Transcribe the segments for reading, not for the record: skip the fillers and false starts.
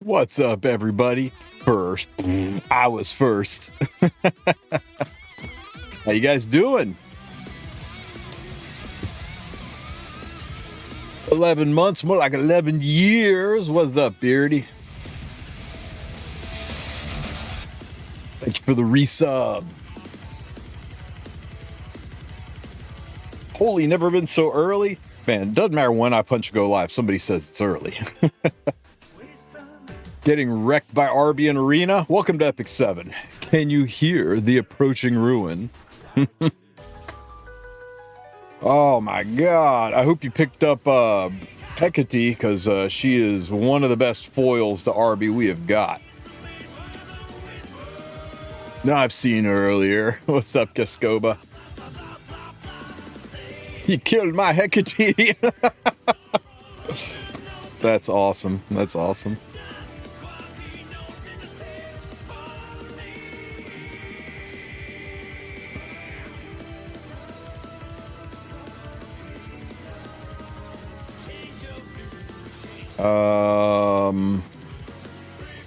What's up, everybody? First, I was first. How you guys doing? 11 months, more like 11 years. What's up, Beardy? Thank you for the resub. Holy, never been so early? Man, it doesn't matter when I punch go live. Somebody says it's early. Getting wrecked by RB in Arena. Welcome to Epic 7. Can you hear the approaching ruin? Oh my god. I hope you picked up Hecate, because she is one of the best foils to RB we have got. No, I've seen her earlier. What's up, Cascoba? He killed my Hecate. That's awesome. That's awesome.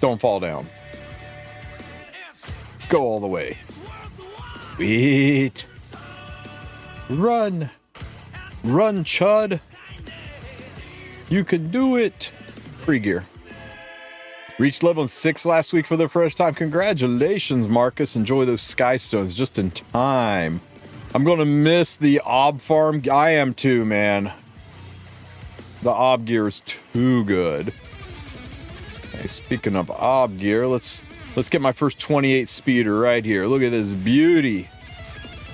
Don't fall down. Go all the way. Sweet. Run. Run, Chud. You can do it. Free gear. Reached level 6 last week for the first time. Congratulations, Marcus. Enjoy those sky stones just in time. I'm going to miss the ob farm. I am too, man. The ob gear is too good. Okay, speaking of ob gear, let's get my first 28 speeder right here. Look at this beauty.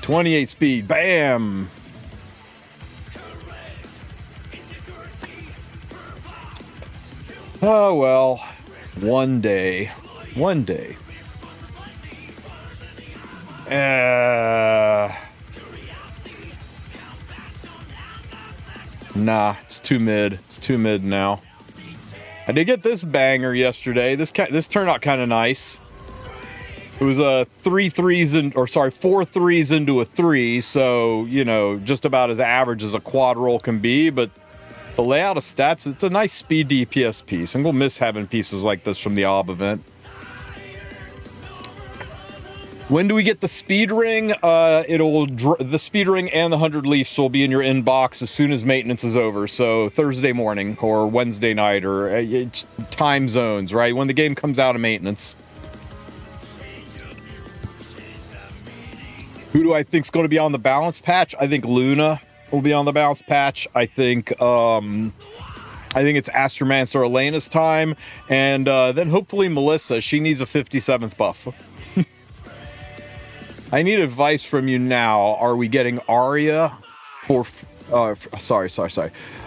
28 speed. Bam. Oh well. One day. One day. Nah, it's too mid. It's too mid now. I did get this banger yesterday. This turned out kind of nice. It was a 4 threes into a 3, so you know, just about as average as a quad roll can be. But the layout of stats, it's a nice speed DPS piece. I'm gonna miss having pieces like this from the OB event. When do we get the speed ring? The speed ring and the 100 leafs will be in your inbox as soon as maintenance is over. So Thursday morning or Wednesday night or time zones, right? When the game comes out of maintenance. Who do I think is going to be on the balance patch? I think Luna will be on the balance patch. I think it's Astromancer or Elena's time, and then hopefully Melissa. She needs a 57th buff. I need advice from you now. Are we getting Arya for... sorry.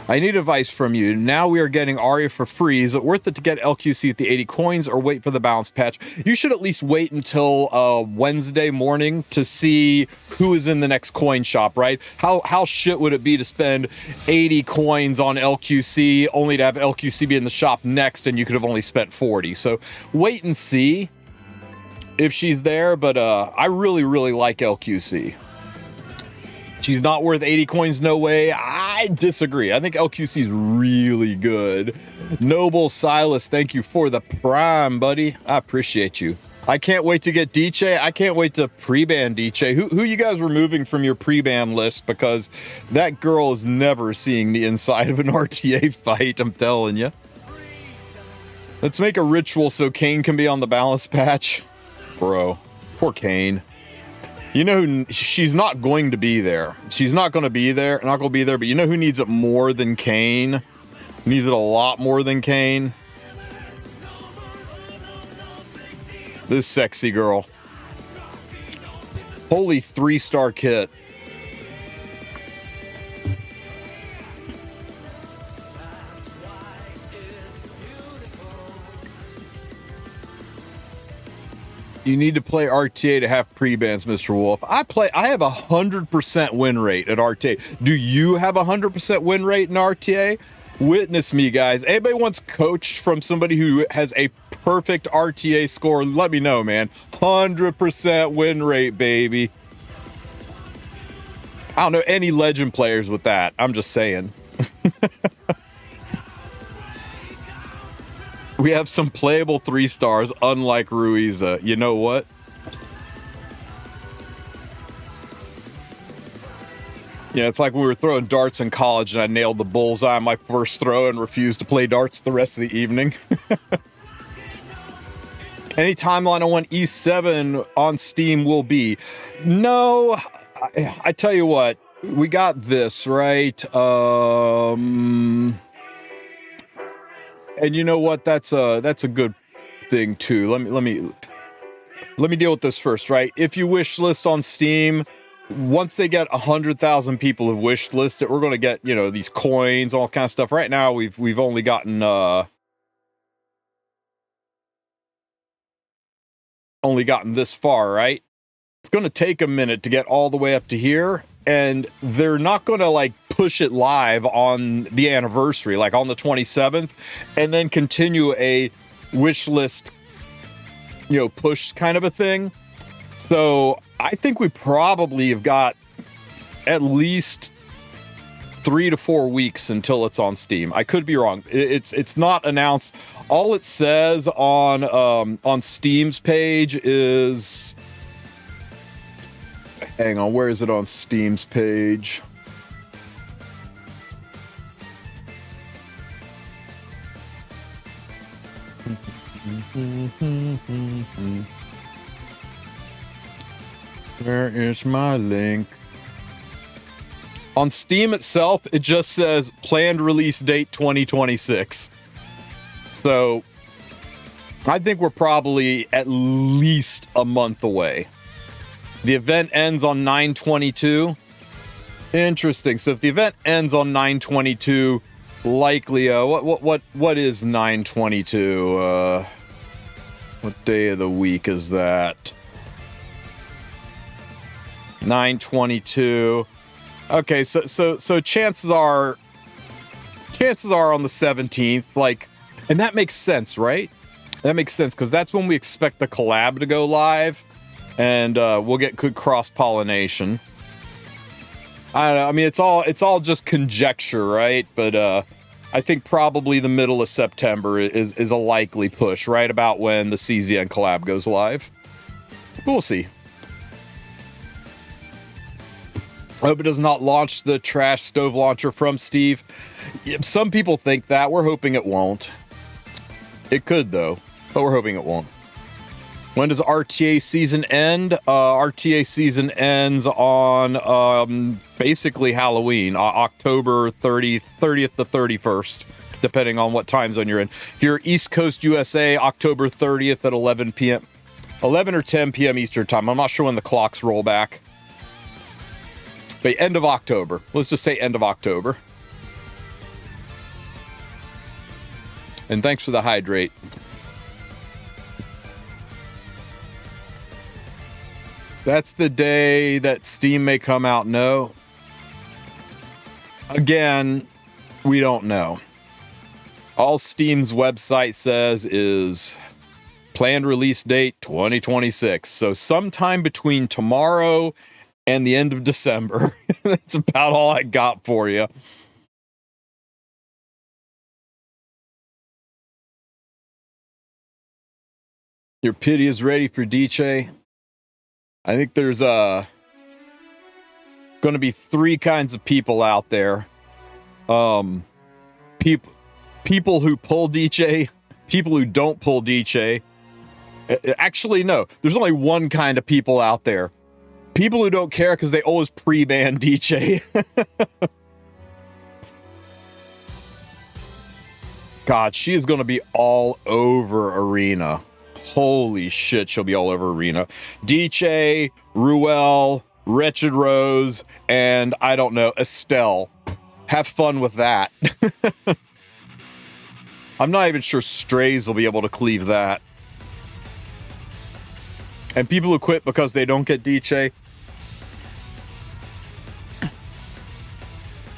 I need advice from you. Now we are getting Arya for free. Is it worth it to get LQC with the 80 coins or wait for the balance patch? You should at least wait until Wednesday morning to see who is in the next coin shop, right? How shit would it be to spend 80 coins on LQC only to have LQC be in the shop next and you could have only spent 40? So wait and see if she's there, but I really like LQC. She's not worth 80 coins, no way. I disagree. I think LQC is really good. Noble Silas, thank you for the prime, buddy. I appreciate you. I can't wait to get DJ. I can't wait to pre-ban DJ. Who you guys removing from your pre-ban list? Because that girl is never seeing the inside of an RTA fight, I'm telling you. Let's make a ritual so Kane can be on the balance patch. Bro, poor Kane. You know, she's not going to be there. She's not going to be there. Not going to be there. But you know who needs it more than Kane? Needs it a lot more than Kane? This sexy girl. Holy 3-star kit. You need to play RTA to have pre-bans, Mr. Wolf. I have a 100% win rate at RTA. Do you have a 100% win rate in RTA? Witness me, guys. Anybody wants coached from somebody who has a perfect RTA score? Let me know, man. 100% win rate, baby. I don't know any legend players with that. I'm just saying. We have some playable 3 stars, unlike Ruiza. You know what? Yeah, it's like we were throwing darts in college and I nailed the bullseye on my first throw and refused to play darts the rest of the evening. Any timeline on when E7 on Steam will be? No, I tell you what, we got this, right? And you know what? That's a good thing too. Let me deal with this first, right? If you wish list on Steam, once they get 100,000 people who've wish listed, we're going to get, you know, these coins, all kind of stuff. Right now, we've only gotten this far, right? It's going to take a minute to get all the way up to here, and they're not going to like push it live on the anniversary, like on the 27th, and then continue a wish list, you know, push kind of a thing. So I think we probably have got at least 3 to 4 weeks until it's on Steam. I could be wrong. It's not announced. All it says on Steam's page is, hang on, where is it on Steam's page? Where is my link? On Steam itself, it just says planned release date 2026. So I think we're probably at least a month away. The event ends on 9/22. Interesting. So if the event ends on 9/22, likely what is 9/22? What day of the week is that? 9/22. Okay, so chances are on the 17th, like, and that makes sense, right? That makes sense because that's when we expect the collab to go live, and we'll get good cross-pollination. I don't know, I mean, it's all just conjecture, right? But I think probably the middle of September is a likely push, right about when the CZN collab goes live. We'll see. I hope it does not launch the trash stove launcher from Steve. Some people think that. We're hoping it won't. It could, though, but we're hoping it won't. When does RTA season end? RTA season ends on basically Halloween, October 30th to 31st, depending on what time zone you're in. If you're East Coast USA, October 30th at 11 p.m. 11 or 10 p.m. Eastern time. I'm not sure when the clocks roll back. But end of October. Let's just say end of October. And thanks for the hydrate. That's the day that Steam may come out. No. Again, we don't know. All Steam's website says is planned release date 2026. So sometime between tomorrow and the end of December. That's about all I got for you. Your pity is ready for DJ. I think there's going to be 3 kinds of people out there. People who pull DJ, people who don't pull DJ. Actually, no. There's only one kind of people out there. People who don't care because they always pre-ban DJ. God, she is going to be all over Arena. Holy shit, she'll be all over Arena. DJ, Ruel, Wretched Rose, and I don't know, Estelle. Have fun with that. I'm not even sure Strays will be able to cleave that. And people who quit because they don't get DJ.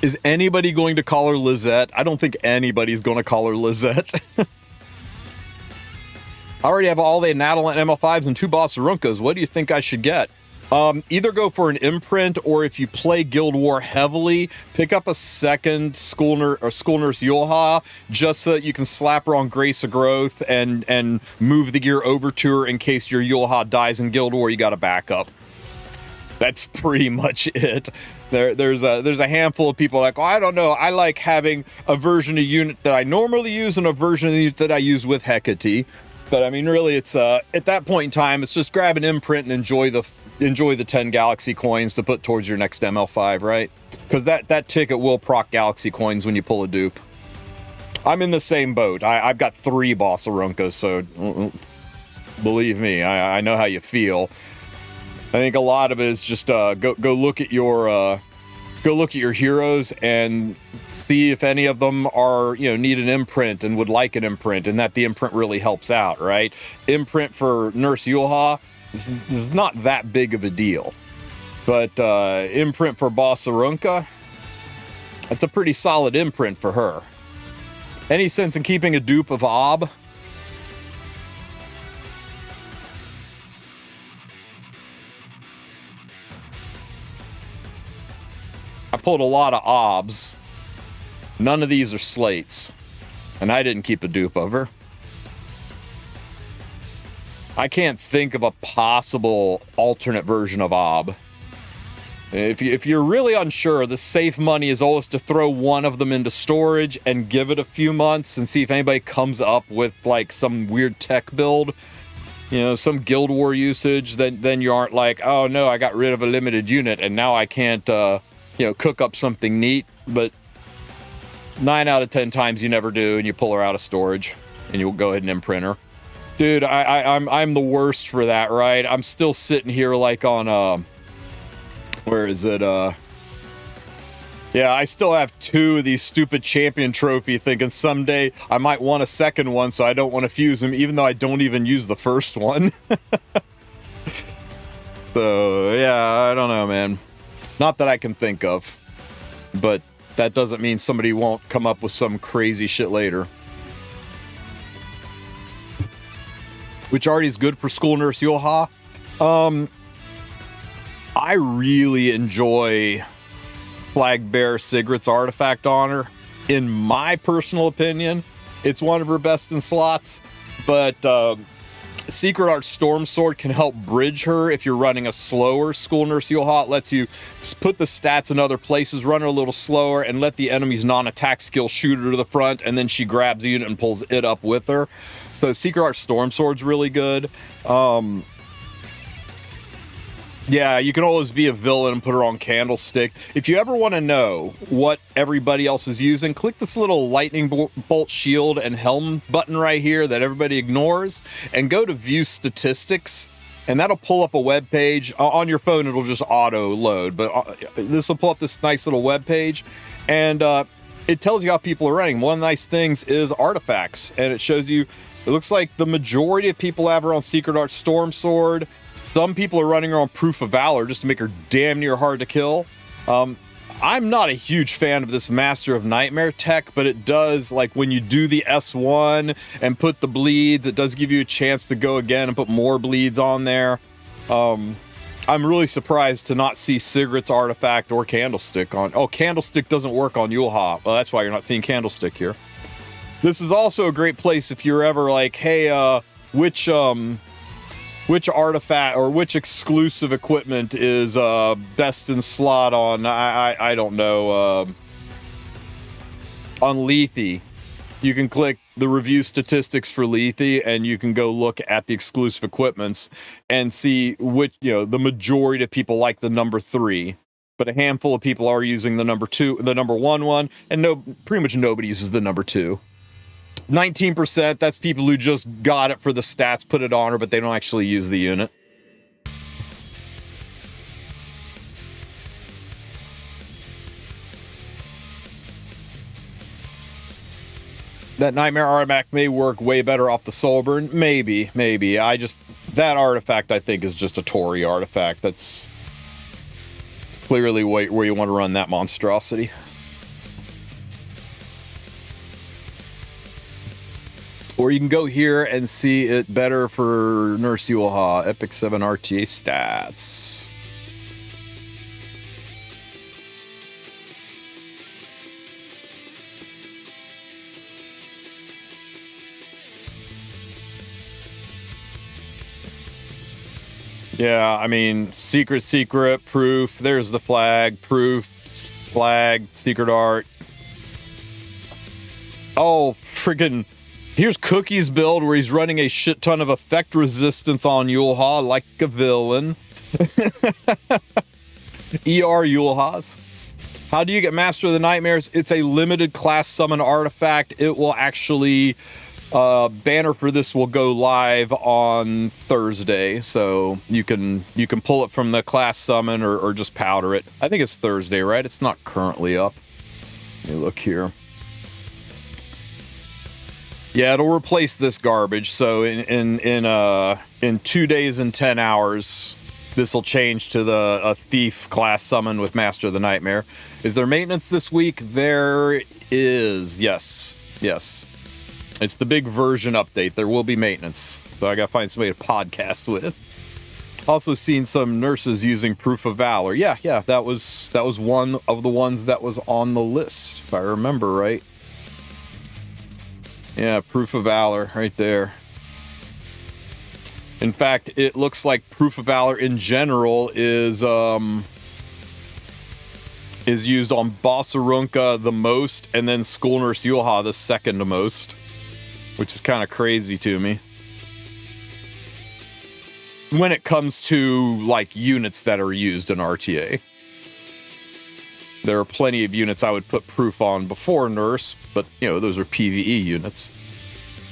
Is anybody going to call her Lizette? I don't think anybody's going to call her Lizette. I already have all the Natal and ML5s and 2 Boss Runkas. What do you think I should get? Either go for an imprint, or if you play Guild War heavily, pick up a second School Nurse HUAWEI, just so that you can slap her on Grace of Growth and move the gear over to her in case your HUAWEI dies in Guild War. You got a backup. That's pretty much it. There's a handful of people like, oh, I don't know, I like having a version of unit that I normally use and a version of the unit that I use with Hecate. But I mean, really, it's at that point in time, it's just grab an imprint and enjoy the 10 galaxy coins to put towards your next ML5, right? Because that ticket will proc galaxy coins when you pull a dupe. I'm in the same boat. I've got 3 Bossarunkas, so believe me, I know how you feel. I think a lot of it is just go look at your heroes and see if any of them are, need an imprint and would like an imprint, and that the imprint really helps out, right? Imprint for Nurse HUAWEI is not that big of a deal, but imprint for Bossarunka, that's a pretty solid imprint for her. Any sense in keeping a dupe of Ob? I pulled a lot of Obs. None of these are slates. And I didn't keep a dupe of her. I can't think of a possible alternate version of Ob. If you're really unsure, the safe money is always to throw one of them into storage and give it a few months and see if anybody comes up with like some weird tech build. Some Guild War usage. Then you aren't like, oh no, I got rid of a limited unit and now I can't cook up something neat. But 9 out of 10 times you never do, and you pull her out of storage and you'll go ahead and imprint her. Dude, I'm the worst for that, right? I'm still sitting here like on where is it? Yeah, I still have 2 of these stupid champion trophy, thinking someday I might want a second one, so I don't want to fuse them, even though I don't even use the first one. So yeah, I don't know, man. Not that I can think of, but that doesn't mean somebody won't come up with some crazy shit later. Which already is good for School Nurse HUAWEI. I really enjoy Flag Bearer Sigrid's artifact on her. In my personal opinion, it's one of her best in slots, but Secret Art Storm Sword can help bridge her if you're running a slower School Nurse HUAWEI. It lets you put the stats in other places, run her a little slower, and let the enemy's non-attack skill shoot her to the front, and then she grabs the unit and pulls it up with her. So Secret Art Storm Sword's really good. Yeah, you can always be a villain and put her on Candlestick. If you ever want to know what everybody else is using, click this little lightning bolt shield and helm button right here that everybody ignores, and go to view statistics, and that'll pull up a web page. On your phone, it'll just auto load, but this will pull up this nice little web page, and it tells you how people are running. One of the nice things is artifacts, and it shows you, it looks like the majority of people have her on Secret Art Storm Sword. Some people are running her on Proof of Valor just to make her damn near hard to kill. I'm not a huge fan of this Master of Nightmare tech, but it does, like when you do the S1 and put the bleeds, it does give you a chance to go again and put more bleeds on there. I'm really surprised to not see Sigrid's artifact or Candlestick on. Oh, Candlestick doesn't work on HUAWEI. Well, that's why you're not seeing Candlestick here. This is also a great place if you're ever like, hey, which artifact or which exclusive equipment is best in slot on, I don't know, on Lethe. You can click the review statistics for Lethe and you can go look at the exclusive equipments and see which, the majority of people like the number 3, but a handful of people are using the number 2, the number 1, and pretty much nobody uses the number 2. 19%, that's people who just got it for the stats, put it on her, but they don't actually use the unit. That Nightmare artifact may work way better off the Soulburn. Maybe. That artifact, I think, is just a Tory artifact. It's clearly where you want to run that monstrosity. Or you can go here and see it better for Nurse HUAWEI, Epic 7 RTA stats. Yeah, I mean, secret, proof. There's the flag, proof, flag, secret art. Oh, friggin'. Here's Cookie's build where he's running a shit ton of effect resistance on HUAWEI like a villain. HUAWEIs. How do you get Master of the Nightmares? It's a limited class summon artifact. It will actually, banner for this will go live on Thursday, so you can pull it from the class summon or just powder it. I think it's Thursday, right? It's not currently up. Let me look here. Yeah, it'll replace this garbage. So in 2 days and 10 hours, this will change to a thief class summon with Master of the Nightmare. Is there maintenance this week? There is. Yes. It's the big version update. There will be maintenance. So I gotta find somebody to podcast with. Also seen some nurses using Proof of Valor. Yeah. That was one of the ones that was on the list, if I remember right. Yeah, Proof of Valor right there. In fact, it looks like Proof of Valor in general is used on Bossarunka the most, and then School Nurse HUAWEI the second most, which is kind of crazy to me. When it comes to, like, units that are used in RTA. There are plenty of units I would put proof on before Nurse, but, you know, those are PvE units.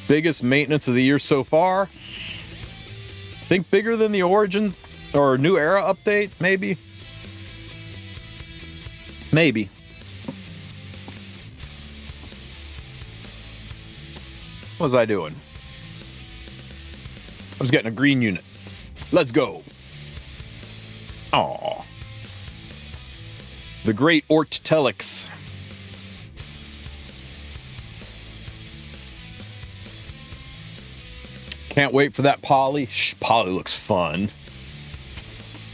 Biggest maintenance of the year so far? I think bigger than the Origins or New Era update, maybe? Maybe. What was I doing? I was getting a green unit. Let's go. Aww. The Great Ortelix. Can't wait for that Poly. Poly looks fun.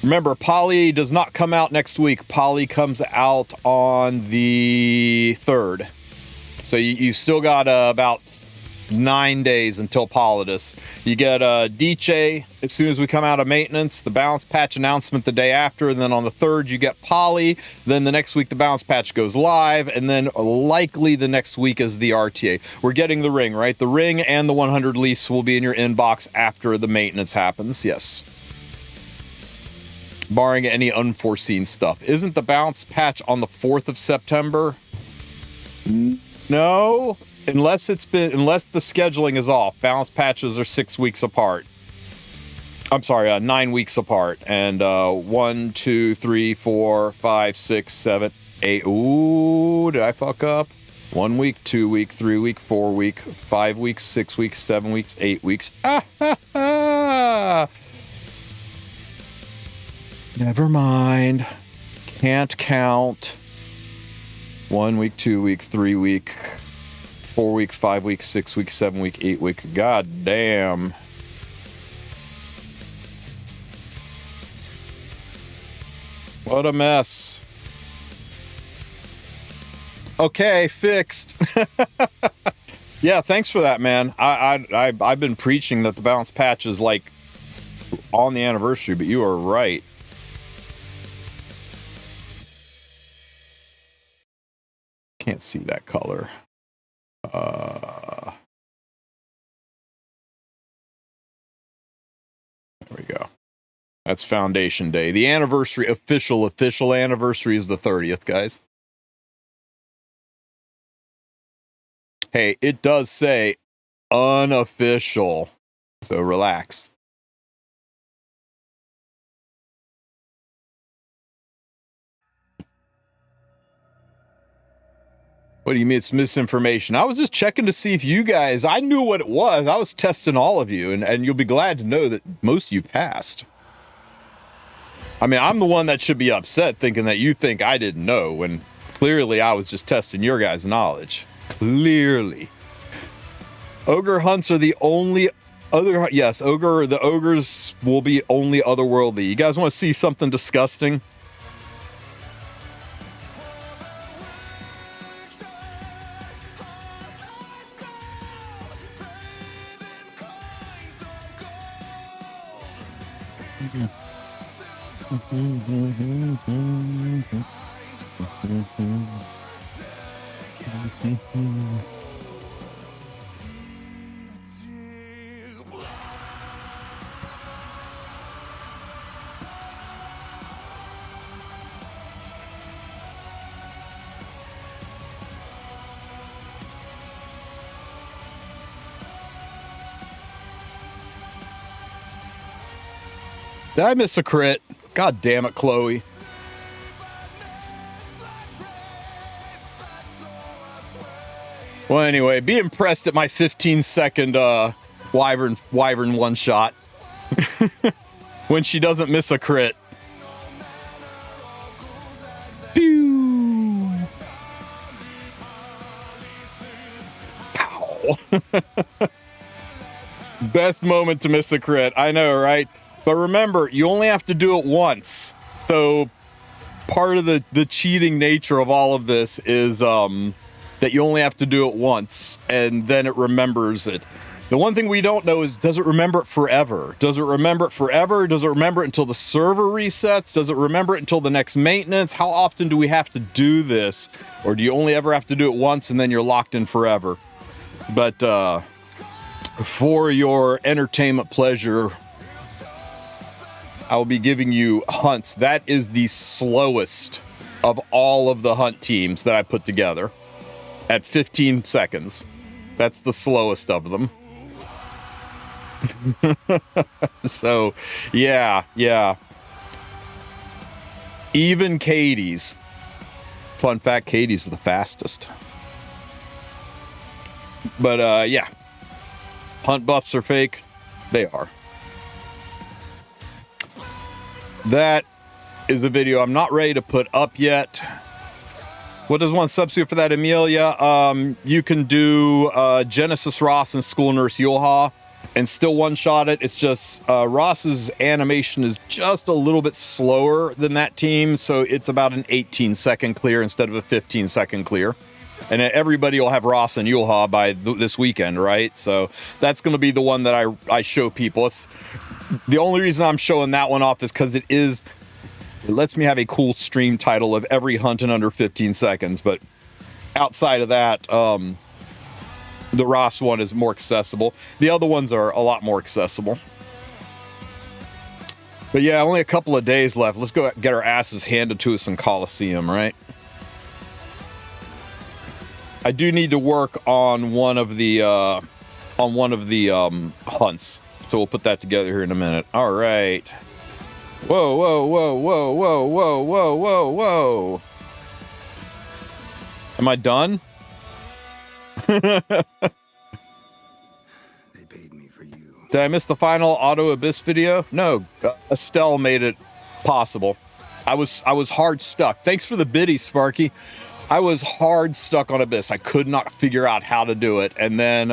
Remember, Poly does not come out next week. Poly comes out on the 3rd. So you still got about 9 days until Polydus. You get Diche as soon as we come out of maintenance, the balance patch announcement the day after, and then on the 3rd you get Poly, then the next week the balance patch goes live, and then likely the next week is the RTA. We're getting the ring, right? The ring and the 100 lease will be in your inbox after the maintenance happens, yes. Barring any unforeseen stuff. Isn't the balance patch on the 4th of September? No. Unless the scheduling is off. Balance patches are 6 weeks apart. I'm sorry, 9 weeks apart. And 1, 2, 3, 4, 5, 6, 7, 8. Ooh, did I fuck up? 1 week, 2 week, 3 week, 4 week, 5 weeks, 6 weeks, 7 weeks, 8 weeks. Ah, ha, ha. Never mind. Can't count. 1 week, 2 week, 3 week, 4 week, 5 week, 6 week, 7 week, 8 week. God damn. What a mess. Okay, fixed. Yeah, thanks for that, man. I've been preaching that the balance patch is like on the anniversary, but you are right. Can't see that color. There we go. That's Foundation Day. The anniversary, official anniversary is the 30th, guys. Hey, it does say unofficial, so relax. What do you mean it's misinformation? I was just checking to see if you guys, I knew what it was. I was testing all of you, and you'll be glad to know that most of you passed. I mean, I'm the one that should be upset thinking that you think I didn't know, when clearly I was just testing your guys' knowledge. Clearly. Ogre hunts are the only other... Yes, the ogres will be only otherworldly. You guys want to see something disgusting? Did I miss a crit? God damn it, Chloe. Well, anyway, be impressed at my 15-second wyvern one shot when she doesn't miss a crit. Pew! Pow! Best moment to miss a crit. I know, right? But remember, you only have to do it once. So part of the cheating nature of all of this is that you only have to do it once, and then it remembers it. The one thing we don't know is, does it remember it forever? Does it remember it forever? Does it remember it until the server resets? Does it remember it until the next maintenance? How often do we have to do this? Or do you only ever have to do it once and then you're locked in forever? But for your entertainment pleasure, I will be giving you hunts. That is the slowest of all of the hunt teams that I put together. At 15 seconds. That's the slowest of them. So, yeah. Even Katie's. Fun fact, Katie's the fastest. But, yeah. Hunt buffs are fake. They are. That is the video I'm not ready to put up yet. What does one substitute for that, Amelia? You can do Genesis Ross and School Nurse Yulha and still one-shot it. It's just Ross's animation is just a little bit slower than that team, so it's about an 18-second clear instead of a 15-second clear. And everybody will have Ross and Yulha by this weekend, right? So that's going to be the one that I show people. It's the only reason I'm showing that one off is because it lets me have a cool stream title of every hunt in under 15 seconds. But outside of that, the Ross one is more accessible. The other ones are a lot more accessible. But yeah, only a couple of days left. Let's go get our asses handed to us in Coliseum, right? I do need to work on one of the hunts. So we'll put that together here in a minute. All right. Whoa, whoa, whoa, whoa, whoa, whoa, whoa, whoa, whoa. Am I done? They paid me for you. Did I miss the final Auto Abyss video? No, Estelle made it possible. I was hard stuck. Thanks for the biddy, Sparky. I was hard stuck on Abyss. I could not figure out how to do it. And then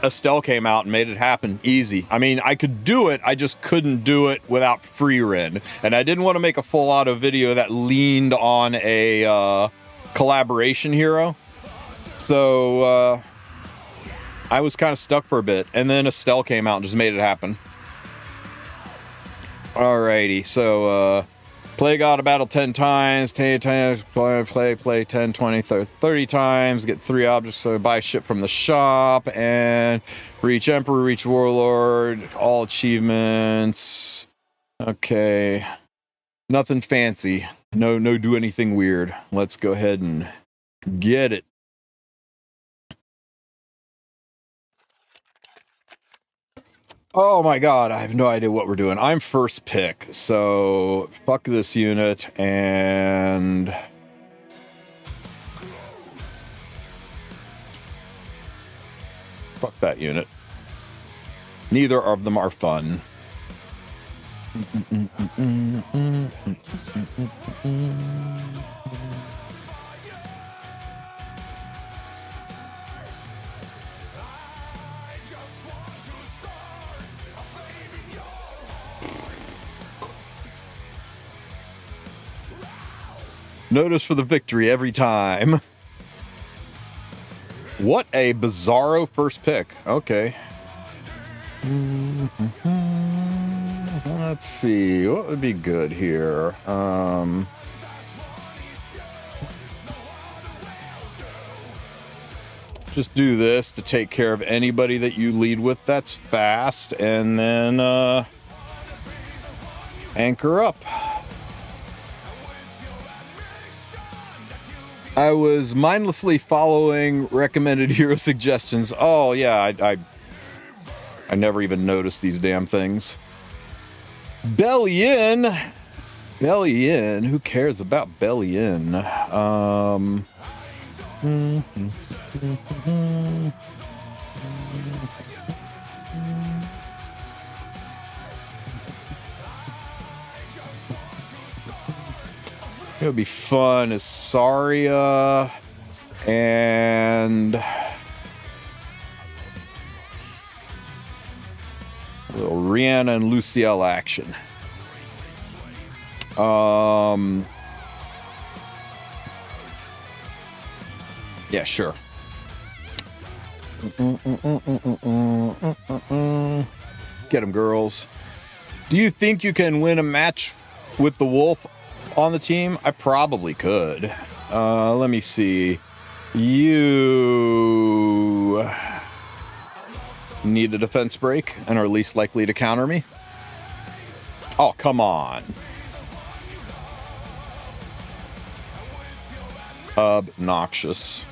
Estelle came out and made it happen easy. I mean, I could do it, I just couldn't do it without free Ren. And I didn't want to make a full auto video that leaned on a collaboration hero. So I was kind of stuck for a bit. And then Estelle came out and just made it happen. Alrighty, so play God of Battle 10 times, 10 times, play 10, 20, 30 times, get 3 objects, so buy shit from the shop, and reach Emperor, reach Warlord, all achievements. Okay. Nothing fancy. No do anything weird. Let's go ahead and get it. Oh my god, I have no idea what we're doing. I'm first pick, so fuck this unit, and fuck that unit. Neither of them are fun. Notice for the victory every time. What a bizarro first pick. Okay. Let's see, what would be good here? Just do this to take care of anybody that you lead with that's fast, and then anchor up. I was mindlessly following recommended hero suggestions. Oh yeah, I never even noticed these damn things. Bellion. Bellion. Who cares about Bellion? It would be fun is Saria and a little Rihanna and Luciel action. Yeah, sure. Get him, girls. Do you think you can win a match with the Wulf on the team? I probably could. Let me see. You need a defense break and are least likely to counter me. Oh, come on. Obnoxious.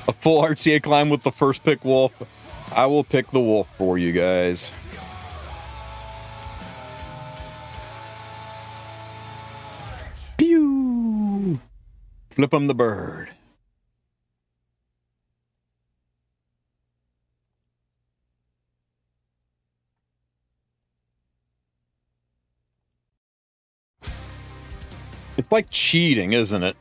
A full RTA climb with the first pick Wulf. I will pick the Wulf for you guys. Pew! Flip him the bird. It's like cheating, isn't it?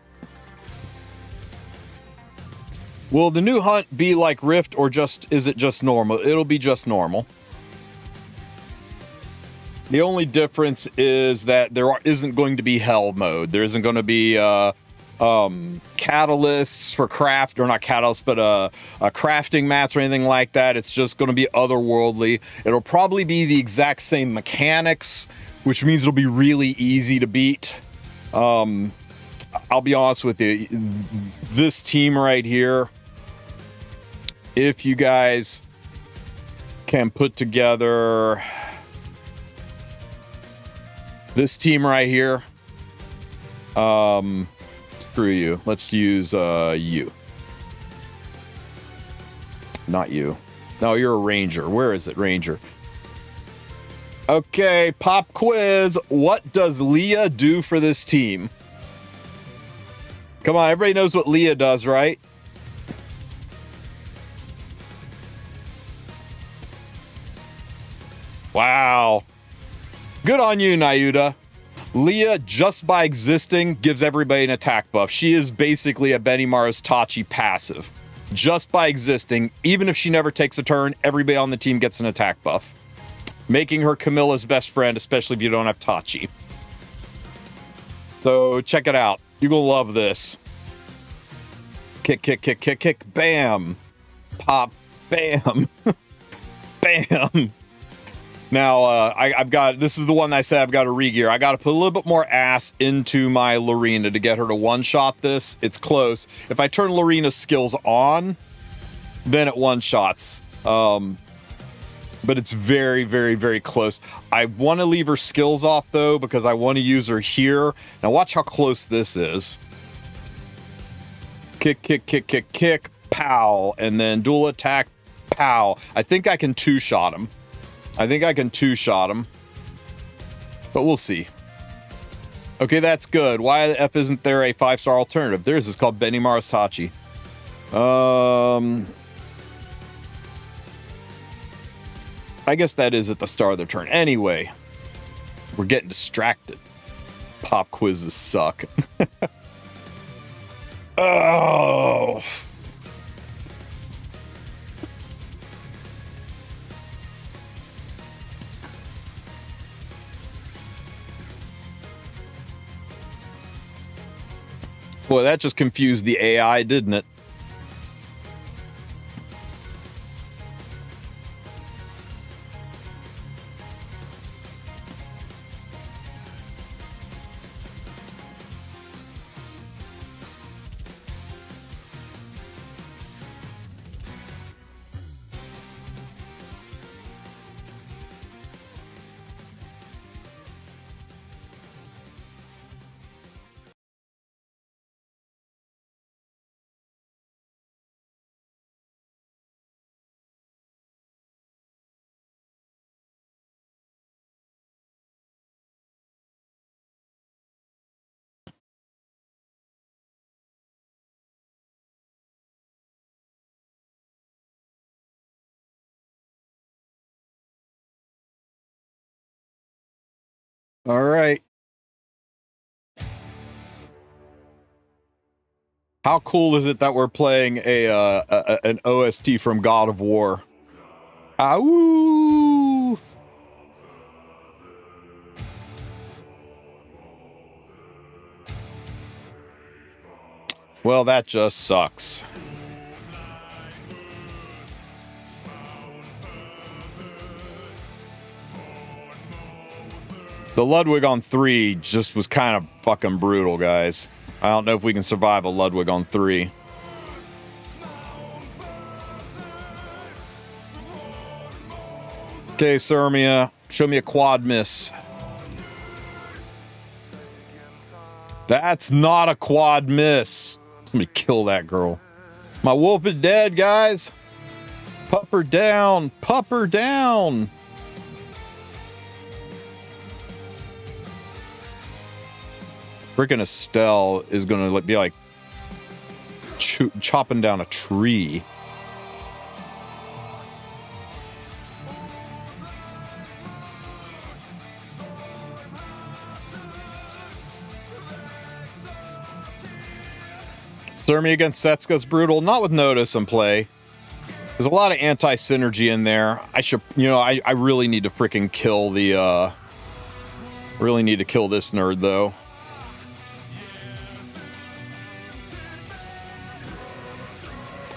Will the new hunt be like Rift, or is it just normal? It'll be just normal. The only difference is that isn't going to be hell mode. There isn't going to be catalysts for craft, or not catalysts, but a crafting mats or anything like that. It's just going to be otherworldly. It'll probably be the exact same mechanics, which means it'll be really easy to beat. I'll be honest with you, this team right here, if you guys can put together this team right here, screw you. Let's use you. Not you. No, you're a ranger. Where is it, ranger? Okay, pop quiz. What does Leah do for this team? Come on, everybody knows what Leah does, right? Wow. Good on you, Nayuda. Leah, just by existing, gives everybody an attack buff. She is basically a Benimaru's Tachi passive. Just by existing, even if she never takes a turn, everybody on the team gets an attack buff. Making her Camilla's best friend, especially if you don't have Tachi. So check it out. You're going to love this. Kick, kick, kick, kick, kick. Bam. Pop. Bam. Bam. Now, I've got, this is the one I said I've got to regear. I got to put a little bit more ass into my Lorena to get her to one-shot this. It's close. If I turn Lorena's skills on, then it one-shots. But it's very, very, very close. I want to leave her skills off, though, because I want to use her here. Now, watch how close this is. Kick, kick, kick, kick, kick, pow. And then dual attack, pow. I think I can two-shot him. I think I can two-shot him. But we'll see. Okay, that's good. Why the F isn't there a 5-star alternative? Theirs is called Benimaru's Tachi. I guess that is at the start of their turn. Anyway, we're getting distracted. Pop quizzes suck. Oh. Boy, that just confused the AI, didn't it? All right. How cool is it that we're playing an OST from God of War? Ow! Well, that just sucks. The Ludwig on 3 just was kind of fucking brutal, guys. I don't know if we can survive a Ludwig on 3. Okay, Sirmia, show me a quad miss. That's not a quad miss. Let me kill that girl. My wolf is dead, guys. Pup her down. Pup her down. Freaking Estelle is gonna be like chopping down a tree. Thermi against Setsuka's brutal, not with Notice in play. There's a lot of anti-synergy in there. I should, you know, I really need to freaking kill the, really need to kill this nerd, though.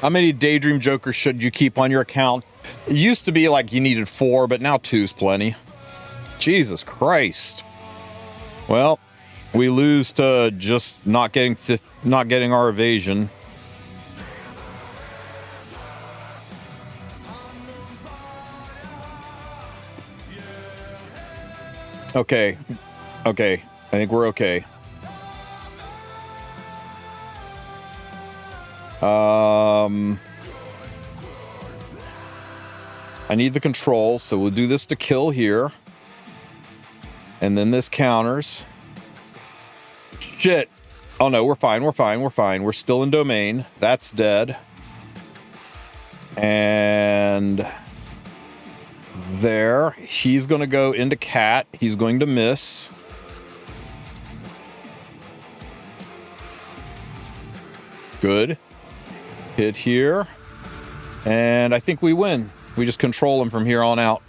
How many Daydream Jokers should you keep on your account? It used to be like you needed 4, but now 2's plenty. Jesus Christ. Well, we lose to just not getting our evasion. Okay. Okay. I think we're okay. I need the control, so we'll do this to kill here. And then this counters. Shit. Oh no, we're fine, we're fine, we're fine. We're still in domain. That's dead. And there. He's gonna go into cat. He's going to miss. Good. Hit here. And I think we win. We just control him from here on out.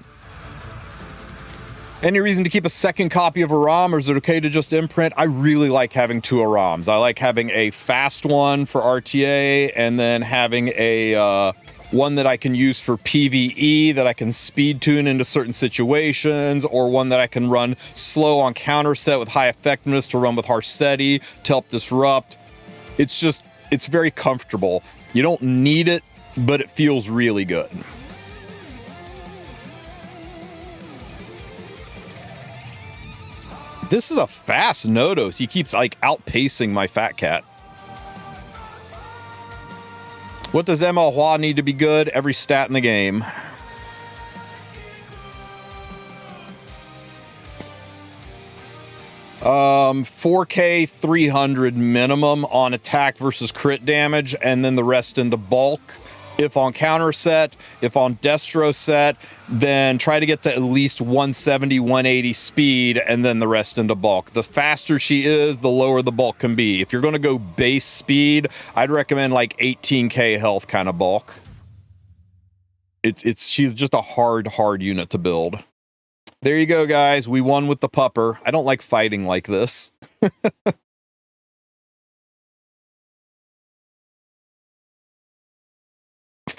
Any reason to keep a second copy of Aram, or is it okay to just imprint? I really like having 2 Arams. I like having a fast one for RTA and then having a one that I can use for PvE that I can speed tune into certain situations, or one that I can run slow on counter set with high effectiveness to run with Harseti to help disrupt. It's just, it's very comfortable. You don't need it, but it feels really good. This is a fast Nodos. He keeps like outpacing my fat cat. What does ML need to be good? Every stat in the game. Um, 4K 300 minimum on attack versus crit damage, and then the rest into bulk. If on counter set, if on destro set, then try to get to at least 170, 180 speed, and then the rest into bulk. The faster she is, the lower the bulk can be. If you're going to go base speed, I'd recommend like 18k health kind of bulk. She's just a hard unit to build. There you go, guys. We won with the pupper. I don't like fighting like this.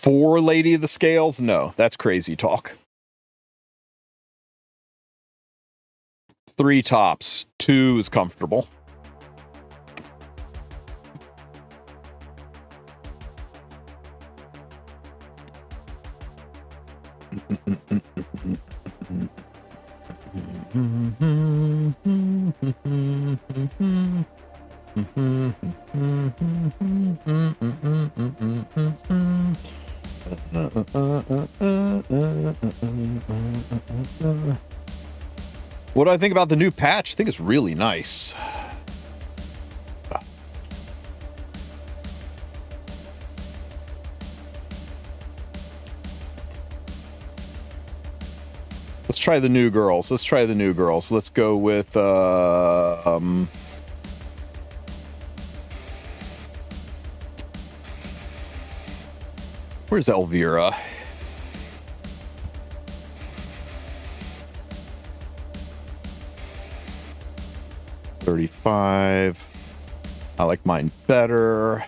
4 Lady of the Scales? No, that's crazy talk. 3 tops. 2 is comfortable. What do I think about the new patch? I think it's really nice. Let's try the new girls. Let's try the new girls. Let's go with where's Elvira? $35. I like mine better.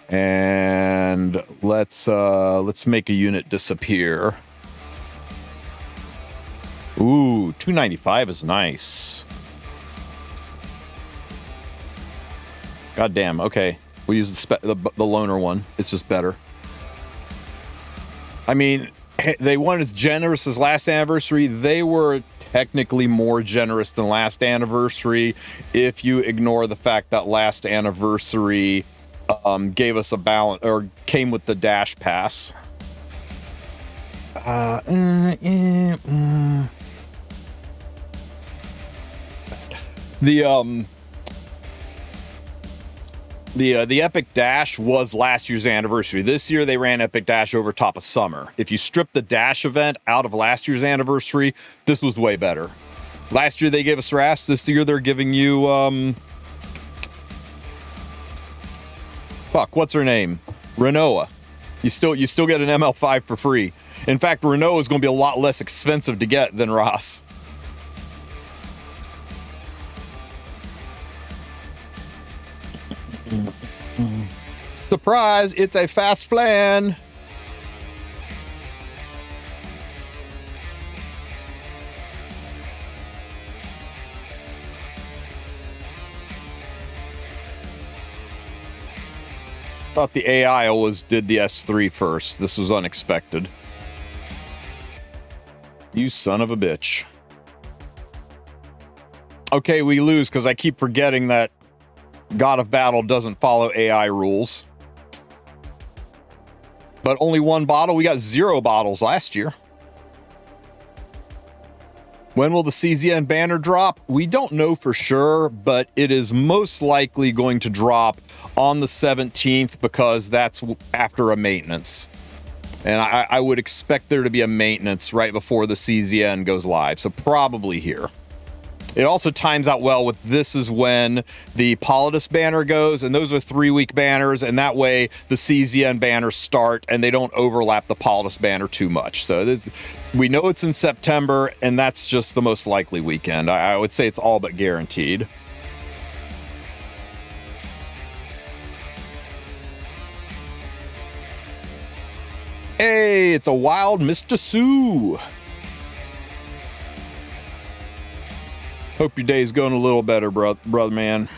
And let's make a unit disappear. Ooh, $295 is nice. God damn. Okay, we'll use the loner one. It's just better. I mean, they weren't as generous as last anniversary. They were technically more generous than last anniversary if you ignore the fact that last anniversary gave us a balance, or came with the dash pass. The Epic Dash was last year's anniversary. This year they ran Epic Dash over top of summer. If you strip the Dash event out of last year's anniversary, this was way better. Last year they gave us Rast. This year they're giving you fuck, what's her name? Renoa. You still get an ML5 for free. In fact, Renoa is going to be a lot less expensive to get than Ross. Surprise, it's a fast flan. Thought the AI always did the S3 first. This was unexpected. You son of a bitch. Okay, we lose because I keep forgetting that God of Battle doesn't follow AI rules. But only 1 bottle. We got 0 bottles last year. When will the CZN banner drop? We don't know for sure, but it is most likely going to drop on the 17th because that's after a maintenance. And I would expect there to be a maintenance right before the CZN goes live. So probably here. It also times out well with this is when the Politis banner goes, and those are 3-week banners, and that way the CZN banners start and they don't overlap the Politis banner too much. So we know it's in September, and that's just the most likely weekend. I would say it's all but guaranteed. Hey, it's a wild Mr. Sue. Hope your day's going a little better, brother man.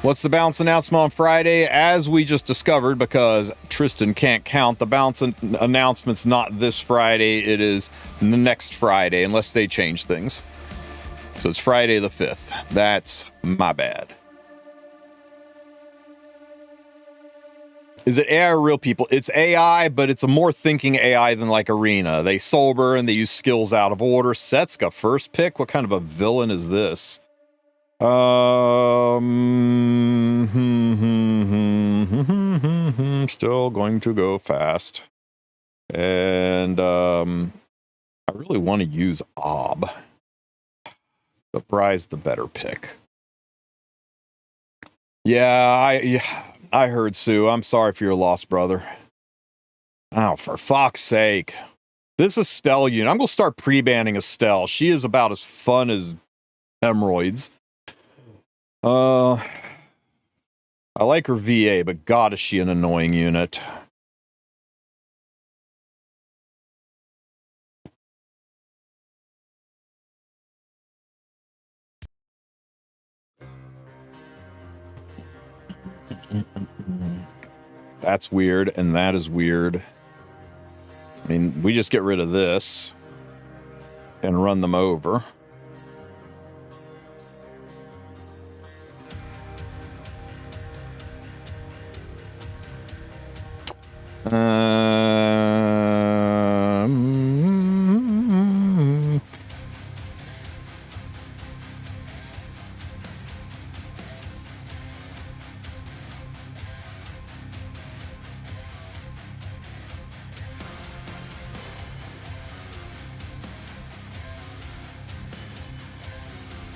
What's the bounce announcement on Friday? As we just discovered, because Tristen can't count, the bounce announcement's not this Friday. It is the next Friday, unless they change things. So it's Friday the 5th. That's my bad. Is it AI or real people? It's AI, but it's a more thinking AI than like Arena. They sober and they use skills out of order. Setska first pick? What kind of a villain is this? Still going to go fast. And I really want to use Ob. But Bry's the better pick. Yeah, I heard, Sue. I'm sorry for your loss, brother. Oh, for fuck's sake. This is Estelle unit. I'm going to start pre-banning Estelle. She is about as fun as hemorrhoids. I like her VA, but God, is she an annoying unit. That's weird, and that is weird. I mean, we just get rid of this and run them over.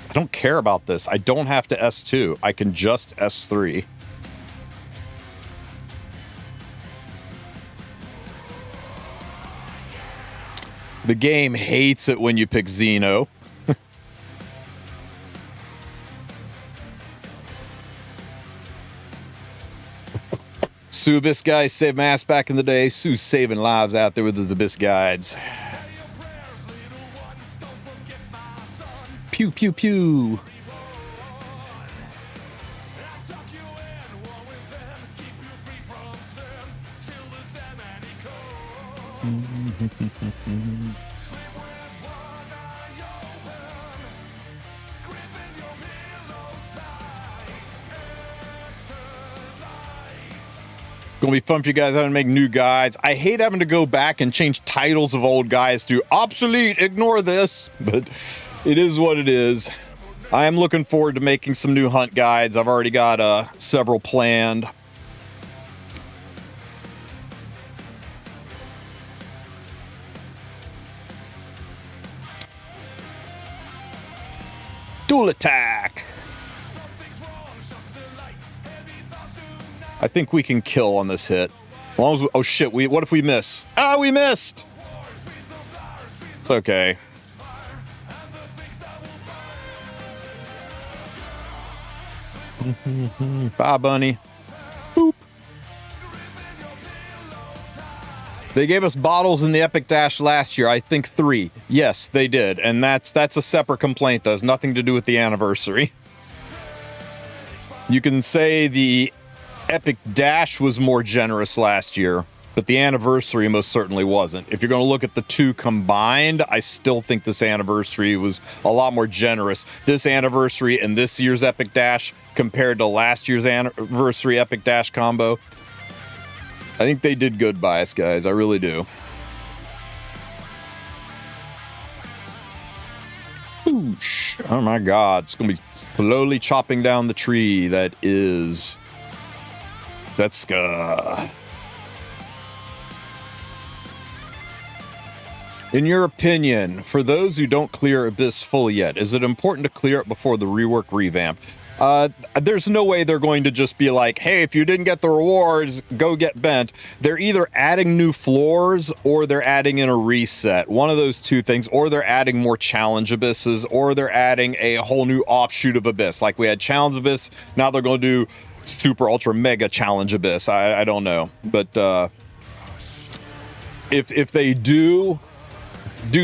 I don't care about this. I don't have to S2. I can just S3. The game hates it when you pick Xeno. Sue Abyss guys saved my ass back in the day. Sue's saving lives out there with his Abyss guides. Pew, pew, pew. Gonna be fun for you guys having to make new guides. I hate having to go back and change titles of old guides to obsolete, ignore this, but it is what it is. I am looking forward to making some new hunt guides. I've already got several planned. Dual attack. I think we can kill on this hit. As long as we, oh shit, what if we miss? Ah, we missed! It's okay. Bye, bunny. Boop. They gave us bottles in the Epic Dash last year. I think 3. Yes, they did. And that's a separate complaint, though. It's nothing to do with the anniversary. You can say the Epic Dash was more generous last year, but the anniversary most certainly wasn't. If you're going to look at the two combined, I still think this anniversary was a lot more generous. This anniversary and this year's Epic Dash compared to last year's anniversary Epic Dash combo, I think they did good by us, guys. I really do. Oosh. Oh my God. It's going to be slowly chopping down the tree that is... That's In your opinion, for those who don't clear Abyss fully yet, is it important to clear it before the rework revamp? There's no way they're going to just be like, hey, if you didn't get the rewards, go get bent. They're either adding new floors or they're adding in a reset. One of those two things, or they're adding more challenge abysses, or they're adding a whole new offshoot of Abyss. Like we had challenge Abyss, now they're going to do super ultra mega challenge Abyss. I don't know, but if they do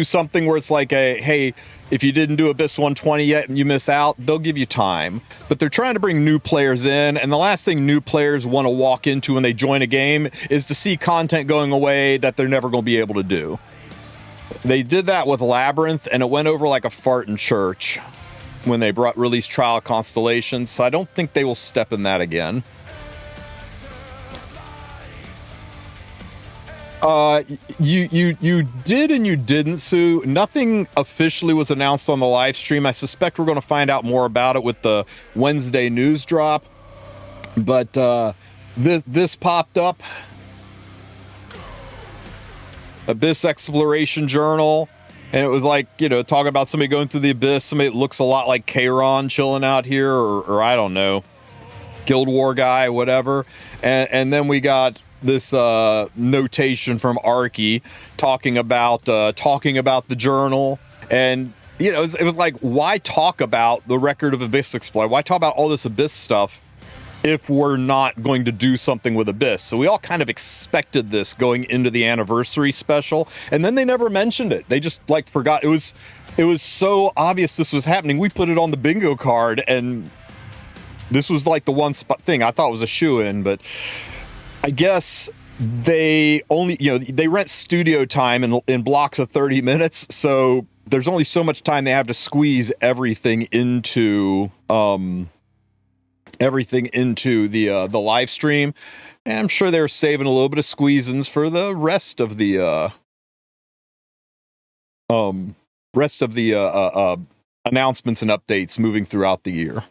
something where it's like a, hey, if you didn't do Abyss 120 yet and you miss out, they'll give you time. But they're trying to bring new players in, and the last thing new players want to walk into when they join a game is to see content going away that they're never going to be able to do. They did that with Labyrinth, and it went over like a fart in church when they released Trial Constellations, so I don't think they will step in that again. You did and you didn't, Sue. Nothing officially was announced on the live stream. I suspect we're going to find out more about it with the Wednesday news drop. But this popped up. Abyss Exploration Journal. And it was like, you know, talking about somebody going through the Abyss. Somebody that looks a lot like Kayron chilling out here, or I don't know, Guild War guy, whatever. And then we got this notation from Arky talking about the journal. And, you know, it was like, why talk about the record of Abyss Explorer? Why talk about all this Abyss stuff if we're not going to do something with Abyss. So we all kind of expected this going into the anniversary special, and then they never mentioned it. They just like forgot. It was so obvious this was happening. We put it on the bingo card, and this was like the one spot thing I thought was a shoo-in, but I guess they only, they rent studio time in blocks of 30 minutes, so there's only so much time they have to squeeze everything into the live stream. And I'm sure they're saving a little bit of squeezins for the rest of the announcements and updates moving throughout the year.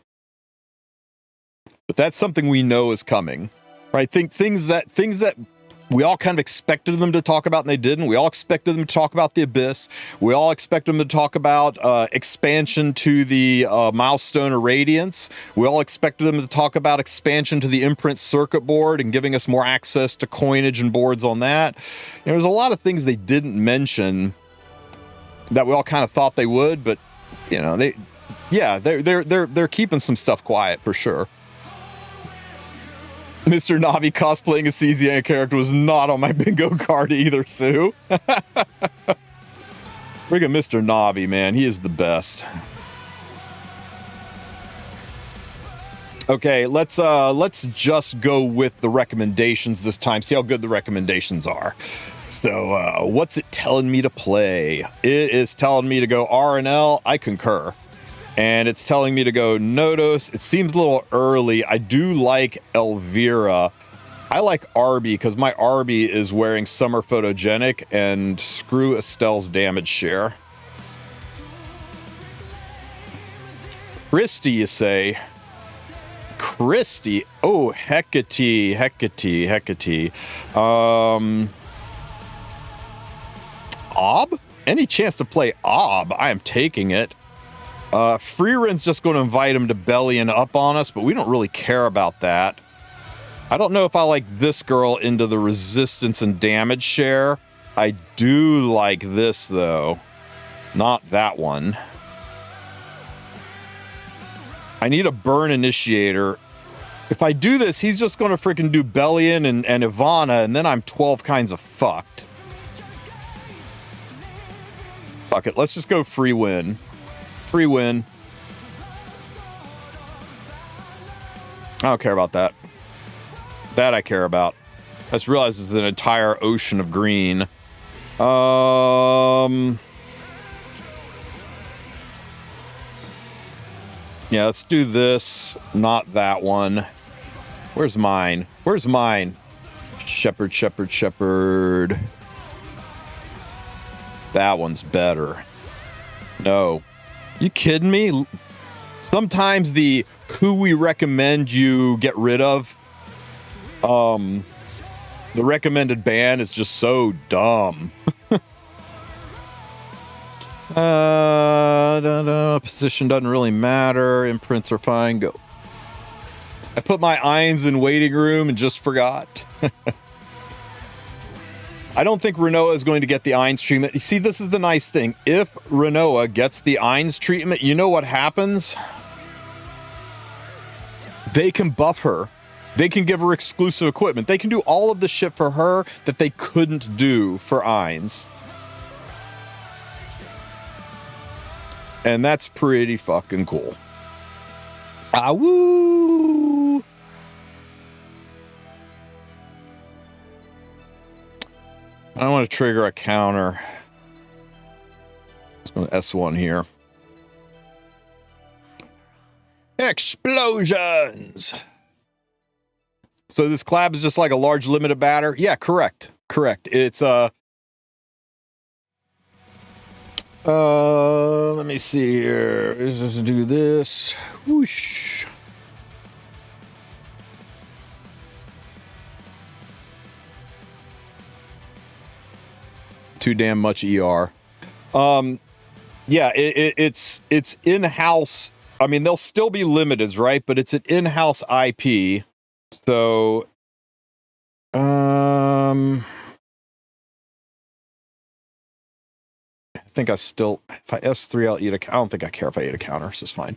But that's something we know is coming, right? Things that we all kind of expected them to talk about and they didn't. We all expected them to talk about the Abyss. We all expected them to talk about expansion to the Milestone or Radiance. We all expected them to talk about expansion to the Imprint circuit board and giving us more access to coinage and boards on that. There's a lot of things they didn't mention that we all kind of thought they would, but they're keeping some stuff quiet for sure. Mr. Navi cosplaying a CZN character was not on my bingo card either, Sue. Freaking Mr. Navi, man. He is the best. Okay, let's just go with the recommendations this time. See how good the recommendations are. So, what's it telling me to play? It is telling me to go RNL. I concur. And it's telling me to go Nodos. It seems a little early. I do like Elvira. I like Arby because my Arby is wearing Summer Photogenic, and screw Estelle's damage share. Christy, you say? Christy. Oh, Hecate. Ob? Any chance to play Ob? I am taking it. Freeren's just going to invite him to belly and up on us, but we don't really care about that. I don't know if I like this girl into the resistance and damage share. I do like this, though. Not that one. I need a burn initiator. If I do this, he's just going to freaking do Bellion and Ivana, and then I'm 12 kinds of fucked. Fuck it, let's just go free win. Free win. I don't care about that. That I care about. I just realized it's an entire ocean of green. Yeah, let's do this. Not that one. Where's mine? Where's mine? Shepherd. That one's better. No. You kidding me? Sometimes the who we recommend you get rid of, the recommended ban is just so dumb. Position doesn't really matter. Imprints are fine. Go. I put my irons in waiting room and just forgot. I don't think Renoa is going to get the Ainz treatment. You see, this is the nice thing. If Renoa gets the Ainz treatment, you know what happens? They can buff her. They can give her exclusive equipment. They can do all of the shit for her that they couldn't do for Ainz. And that's pretty fucking cool. Ah, woo! I don't want to trigger a counter. Let's go to S1 here. Explosions! So this collab is just like a large limited batter? Yeah, correct. It's, let me see here. Let's do this. Whoosh. Too damn much ER. Yeah, it's in-house. I mean, they'll still be limiteds, right? But it's an in-house IP. So, I think I still, if I S3, I'll eat a, I don't think I care if I eat a counter, so it's fine.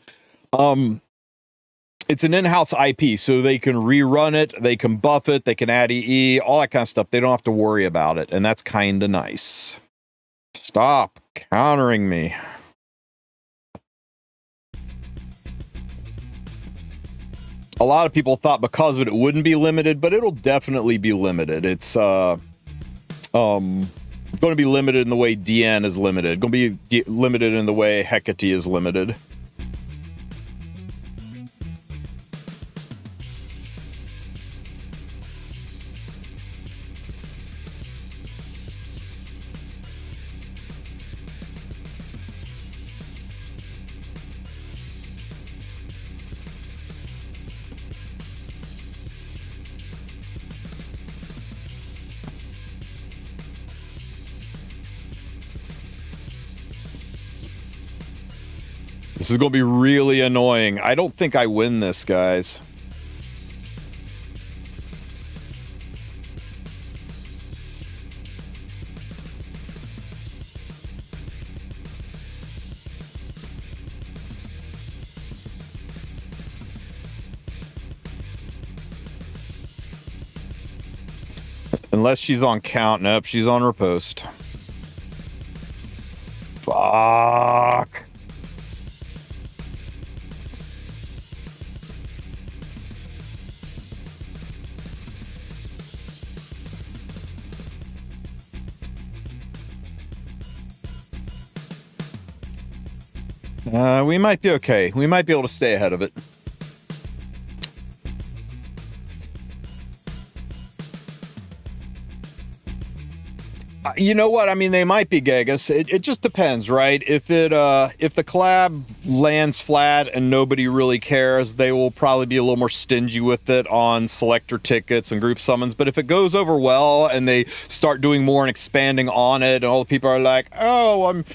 it's an in-house IP, so they can rerun it, they can buff it, they can add EE, all that kind of stuff. They don't have to worry about it, and that's kind of nice. Stop countering me. A lot of people thought because of it, it wouldn't be limited, but it'll definitely be limited. It's going to be limited in the way DN is limited. Going to be limited in the way Hecate is limited. This is going to be really annoying. I don't think I win this, guys. Unless she's on count. Nope, she's on riposte. Fuck. We might be okay. We might be able to stay ahead of it. You know what? I mean, they might be Gagus. It just depends, right? If the collab lands flat and nobody really cares, they will probably be a little more stingy with it on selector tickets and group summons. But if it goes over well and they start doing more and expanding on it, and all the people are like, "Oh, I'm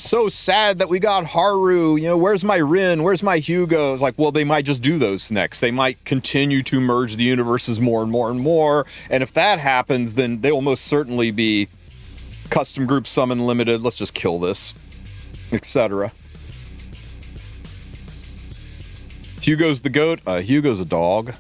so sad that we got Haru. Where's my Rin? Where's my Hugo?" It's like, well, they might just do those next. They might continue to merge the universes more and more and more. And if that happens, then they will most certainly be custom group summon limited. Let's just kill this, etc. Hugo's the goat. Hugo's a dog.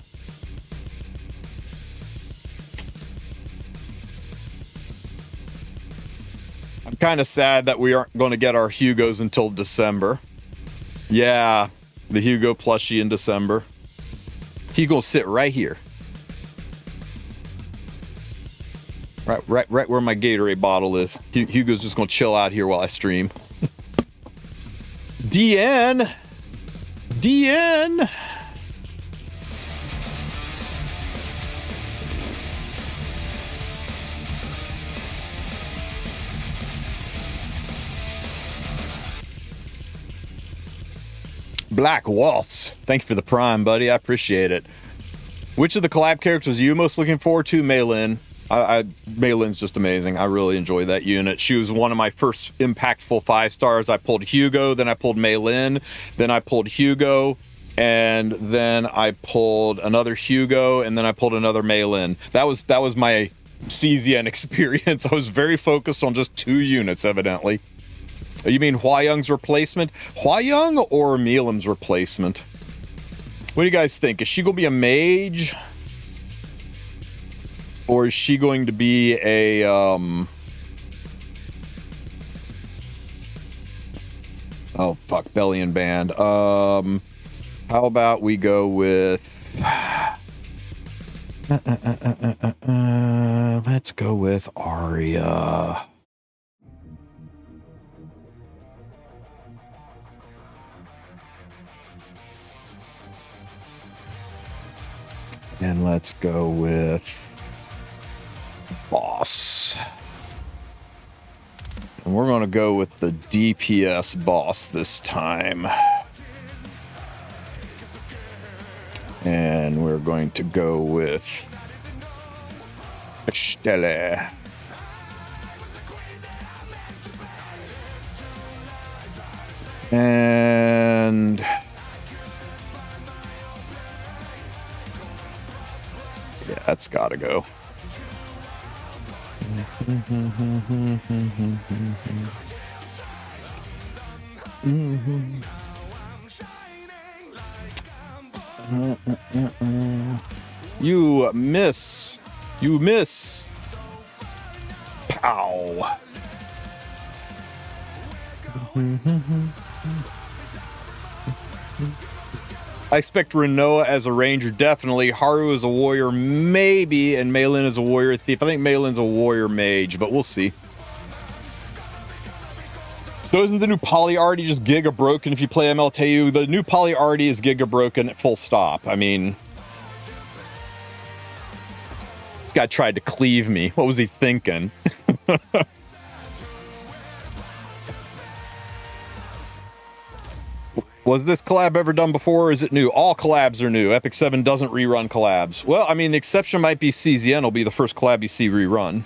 I'm kind of sad that we aren't going to get our Hugos until December. Yeah, the Hugo plushie in December. He gonna sit right here. Right where my Gatorade bottle is. Hugo's just gonna chill out here while I stream. DN. Black Waltz. Thank you for the prime, buddy. I appreciate it. Which of the collab characters are you most looking forward to? Maylin. Maylin's just amazing. I really enjoy that unit. She was one of my first impactful 5 stars. I pulled Hugo, then I pulled Maylin, then I pulled Hugo, and then I pulled another Hugo, and then I pulled another Maylin. That was my CZN experience. I was very focused on just 2 units, evidently. You mean HUAWEI's replacement? HUAWEI or Milam's replacement? What do you guys think? Is she going to be a mage? Or is she going to be a, oh, fuck, Bellion Band. How about we go with... let's go with Arya. And let's go with Boss. And we're going to go with the DPS boss this time. And we're going to go with Stelle. And yeah, that's gotta go. You miss. You miss. Pow. I expect Renoa as a ranger, definitely. Haru is a warrior, maybe, and Malin is a warrior thief. I think Malin's a warrior mage, but we'll see. So isn't the new poly already just giga broken if you play MLTU? The new poly already is giga broken, full stop. I mean, this guy tried to cleave me. What was he thinking? Was this collab ever done before, or is it new? All collabs are new. Epic 7 doesn't rerun collabs. Well, I mean, the exception might be CZN will be the first collab you see rerun.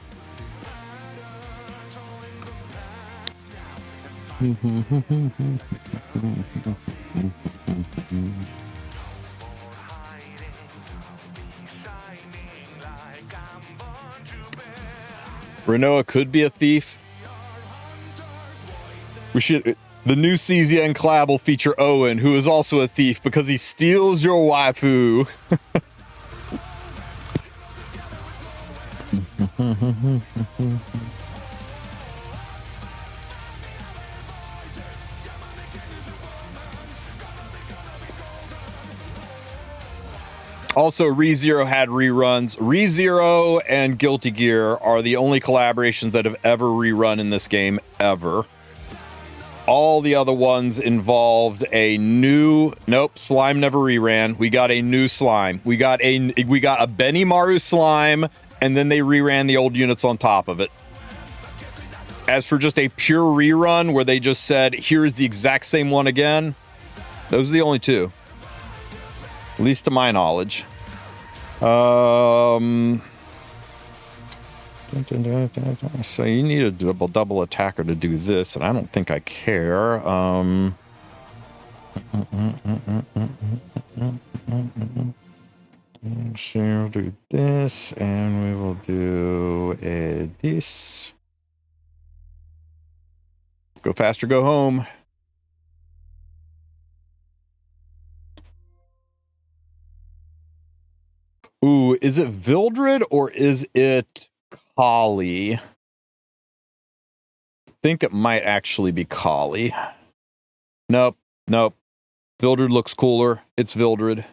Renoa could be a thief. We should... The new CZN collab will feature Owen, who is also a thief because he steals your waifu. Also, ReZero had reruns. ReZero and Guilty Gear are the only collaborations that have ever rerun in this game, ever. All the other ones involved a new... Nope, slime never reran. We got a new slime. We got a Benimaru slime, and then they reran the old units on top of it. As for just a pure rerun where they just said, here's the exact same one again, those are the only two. At least to my knowledge. So you need a double attacker to do this, and I don't think I care. So we'll do this, and we will do this. Go faster, go home. Ooh, is it Vildred or is it Kali? I think it might actually be Kali. Nope, nope. Vildred looks cooler. It's Vildred.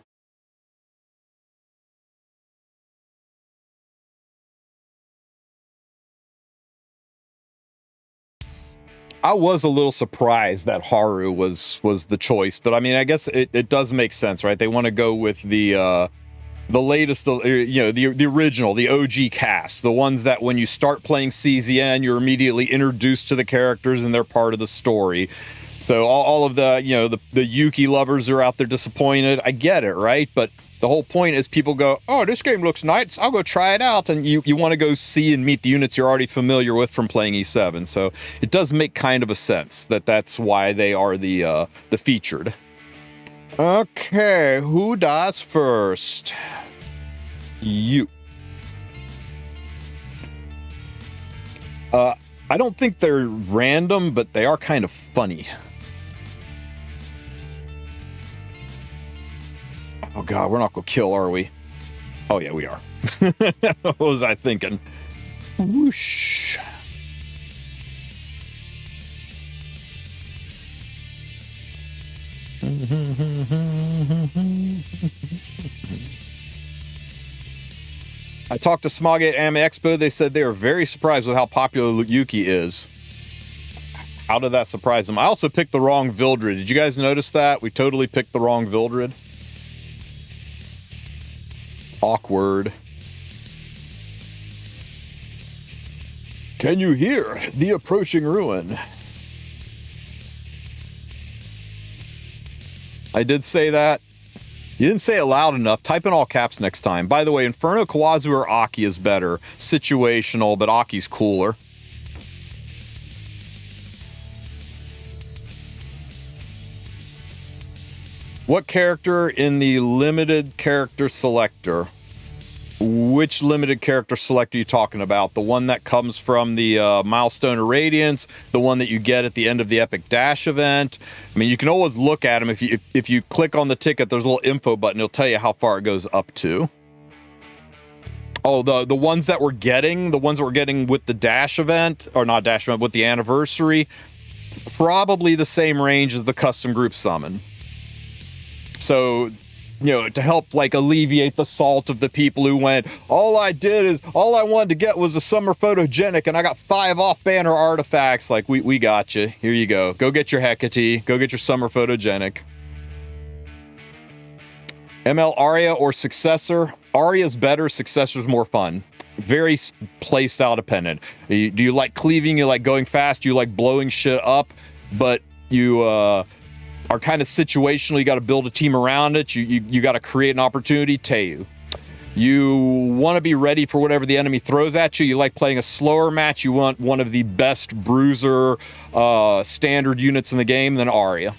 I was a little surprised that Haru was the choice, but I mean, I guess it does make sense, right? They want to go with the latest, you know, the original, the OG cast, the ones that when you start playing CZN, you're immediately introduced to the characters and they're part of the story. So all of the, you know, the Yuki lovers are out there disappointed. I get it, right? But the whole point is people go, oh, this game looks nice. I'll go try it out. And you want to go see and meet the units you're already familiar with from playing E7. So it does make kind of a sense that that's why they are the featured. Okay, who dies first? You. I don't think they're random, but they are kind of funny. Oh god, we're not gonna kill, are we? Oh yeah, we are. What was I thinking? Whoosh. I talked to Smog at Anime Expo. They said they were very surprised with how popular Yuki is. How did that surprise them? I also picked the wrong Vildred. Did you guys notice that? We totally picked the wrong Vildred. Awkward. Can you hear the approaching ruin? I did say that. You didn't say it loud enough. Type in all caps next time. By the way, Inferno, Kawazu, or Aki is better. Situational, but Aki's cooler. What character in the limited character selector Which limited character select are you talking about? The one that comes from the Milestone of Radiance, the one that you get at the end of the Epic Dash event? I mean, you can always look at them. If you click on the ticket, there's a little info button. It'll tell you how far it goes up to. Oh, the ones that we're getting, with the Dash event, or not Dash event, with the anniversary, probably the same range as the custom group summon. So, you know, to help like alleviate the salt of the people who went, all I wanted to get was a summer photogenic and I got 5 off-banner artifacts. Like, we got you. Here you go. Go get your Hecate. Go get your summer photogenic. ML Arya or Successor? Arya's better, Successor's more fun. Very playstyle dependent. Do you like cleaving? You like going fast? You like blowing shit up? But you are kind of situational. You got to build a team around it. You got to create an opportunity. Teu. You want to be ready for whatever the enemy throws at you. You like playing a slower match. You want one of the best bruiser standard units in the game. Then Arya.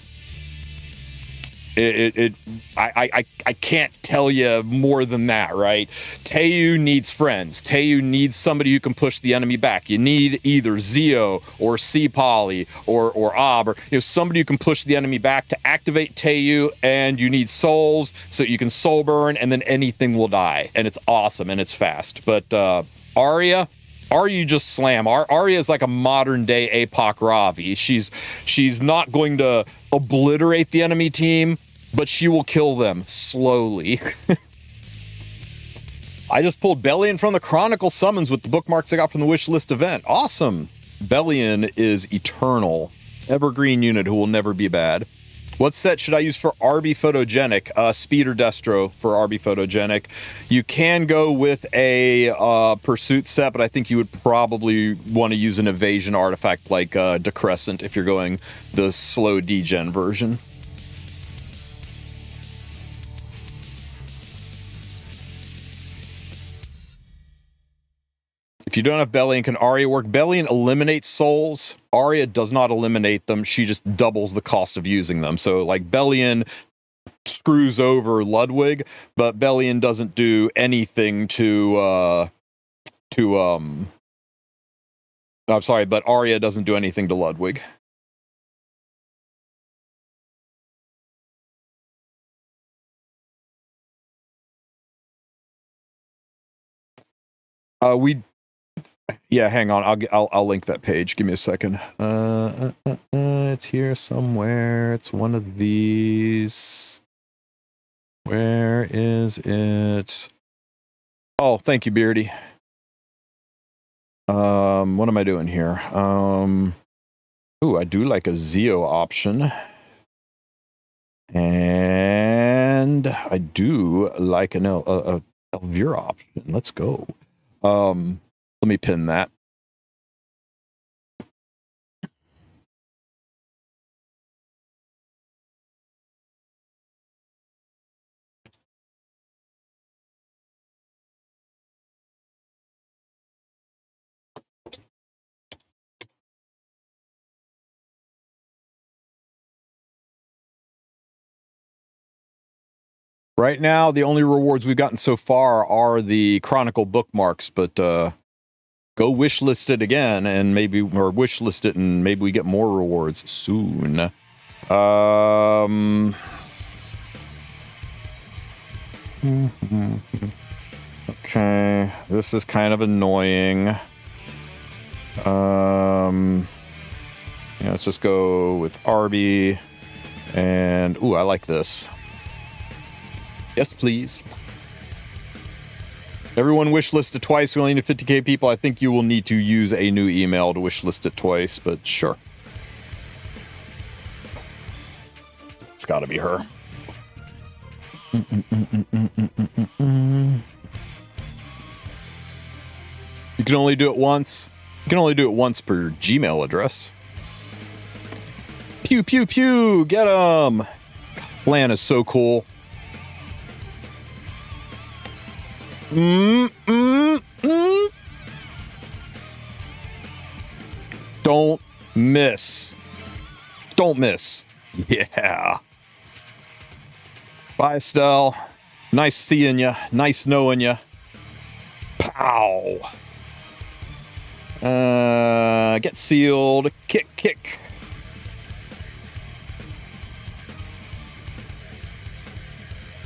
I can't tell you more than that, right? Teu needs friends. Teu needs somebody who can push the enemy back. You need either Zeo or C-Poly or Ob, or somebody who can push the enemy back to activate Teu, and you need souls so you can soul burn, and then anything will die. And it's awesome, and it's fast. But Arya, you just slam. Arya is like a modern day APOC Ravi. She's not going to obliterate the enemy team, but she will kill them slowly. I just pulled Bellion from the Chronicle summons with the bookmarks I got from the wishlist event. Awesome. Bellion is eternal. Evergreen unit who will never be bad. What set should I use for RB Photogenic? Speed or Destro for RB Photogenic. You can go with a Pursuit set, but I think you would probably want to use an evasion artifact like Decrescent if you're going the slow degen version. If you don't have Bellion, can Arya work? Bellion eliminates souls. Arya does not eliminate them. She just doubles the cost of using them. So, like, Bellion screws over Ludwig, but Bellion doesn't do anything I'm sorry, but Arya doesn't do anything to Ludwig. Yeah, hang on. I'll link that page. Give me a second. It's here somewhere. It's one of these. Where is it? Oh, thank you, Beardy. What am I doing here? Ooh, I do like a Zeo option. And I do like an Elvira option. Let's go. Let me pin that. Right now, the only rewards we've gotten so far are the Chronicle bookmarks, but go wishlist it again and maybe, or wishlist it and maybe we get more rewards soon. Okay, this is kind of annoying. Let's just go with Arby. And, ooh, I like this. Yes, please. Everyone wishlist it twice. We only need 50k people. I think you will need to use a new email to wishlist it twice, but sure. It's got to be her. You can only do it once. You can only do it once per Gmail address. Pew, pew, pew. Get him. Plan is so cool. Don't miss. Don't miss. Yeah. Bye, Estelle. Nice seeing you. Nice knowing you. Ow. Get sealed. Kick.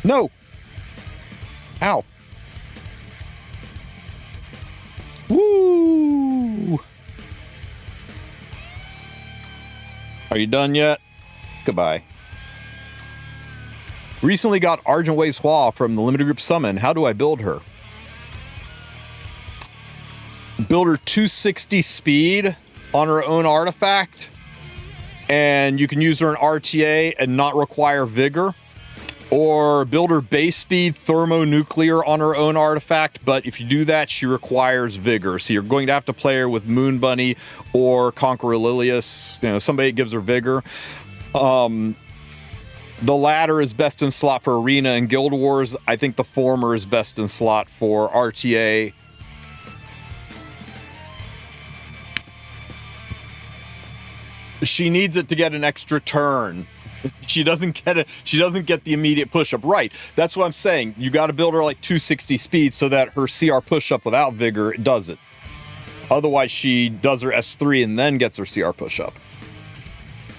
No. Ow. Woo. Are you done yet? Goodbye. Recently got HUAWEI from the limited group summon. How do I build her? Build her 260 speed on her own artifact, and you can use her in RTA and not require vigor. Or build her base speed thermonuclear on her own artifact, but if you do that, she requires vigor. So you're going to have to play her with Moon Bunny or Conqueror Lilius, you know, somebody that gives her vigor. The latter is best in slot for Arena and Guild Wars. I think the former is best in slot for RTA. She needs it to get an extra turn. She doesn't get it. She doesn't get the immediate push-up. Right. That's what I'm saying. You got to build her like 260 speed so that her CR push-up without vigor does it. Otherwise, she does her S3 and then gets her CR push-up.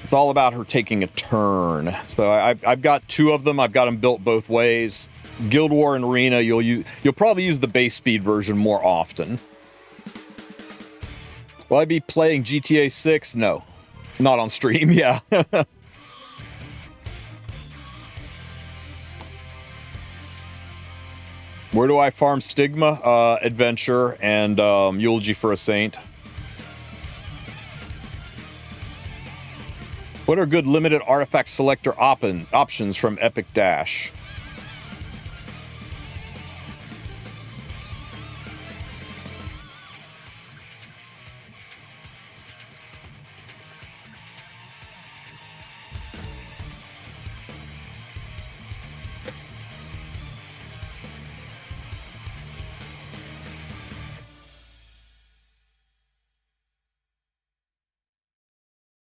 It's all about her taking a turn. So I've got two of them. I've got them built both ways. Guild War and Arena, you'll probably use the base speed version more often. Will I be playing GTA 6? No. Not on stream, yeah. Where do I farm Stigma? Adventure and Eulogy for a Saint. What are good limited artifact selector options from Epic Dash?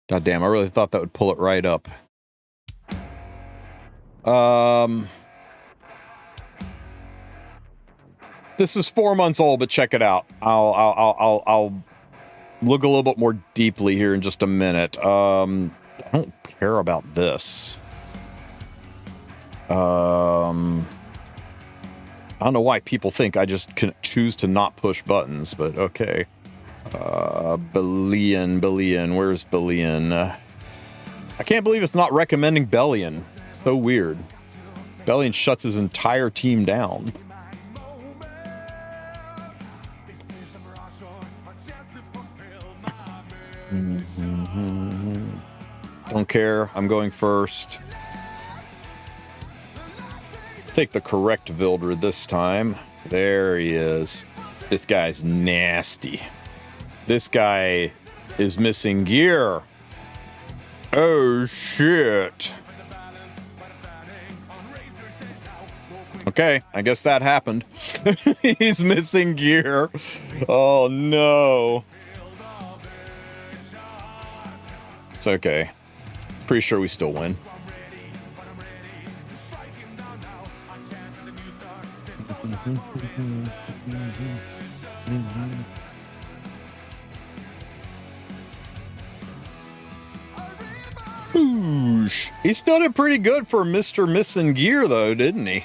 God damn, I really thought that would pull it right up. This is 4 months old, but check it out. I'll look a little bit more deeply here in just a minute. I don't care about this. I don't know why people think I just can choose to not push buttons, but okay. Bellion. Where's Bellion? I can't believe it's not recommending Bellion. So weird. Bellion shuts his entire team down. Don't care. I'm going first. Take the correct Vilder this time. There he is. This guy's nasty. This guy is missing gear. Oh, shit. Okay, I guess that happened. He's missing gear. Oh, no. It's okay. Pretty sure we still win. Oosh. He still did pretty good for Mr. Missing Gear, though, didn't he?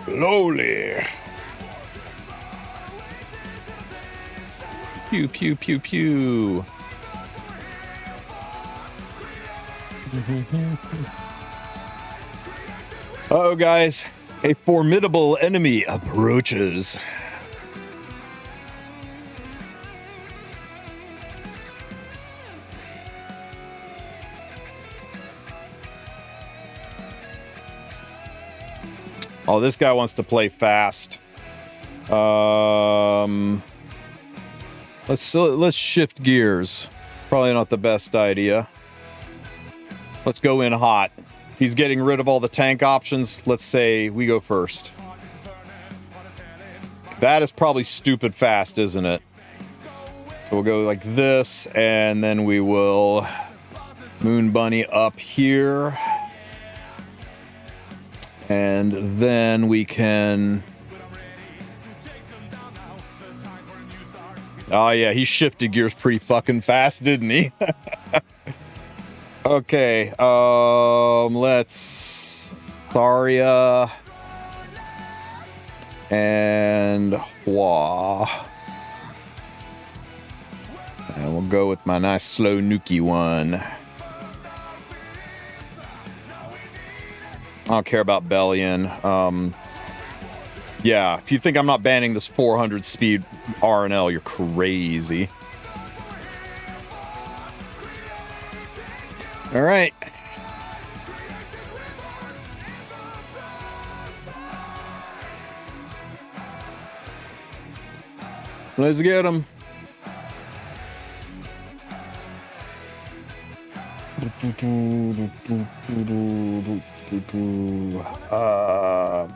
Slowly. Pew, pew, pew, pew. Uh-oh, guys. A formidable enemy approaches. Oh, this guy wants to play fast. Let's shift gears. Probably not the best idea. Let's go in hot. He's getting rid of all the tank options. Let's say we go first. That is probably stupid fast, isn't it? So we'll go like this, and then we will Moon Bunny up here. And then we can... Oh yeah, he shifted gears pretty fucking fast, didn't he? Okay, let's... Tharia... and HUAWEI. And we'll go with my nice slow nuki one. I don't care about Bellion. Yeah, if you think I'm not banning this 400 speed RNL, you're crazy. All right. Let's get him.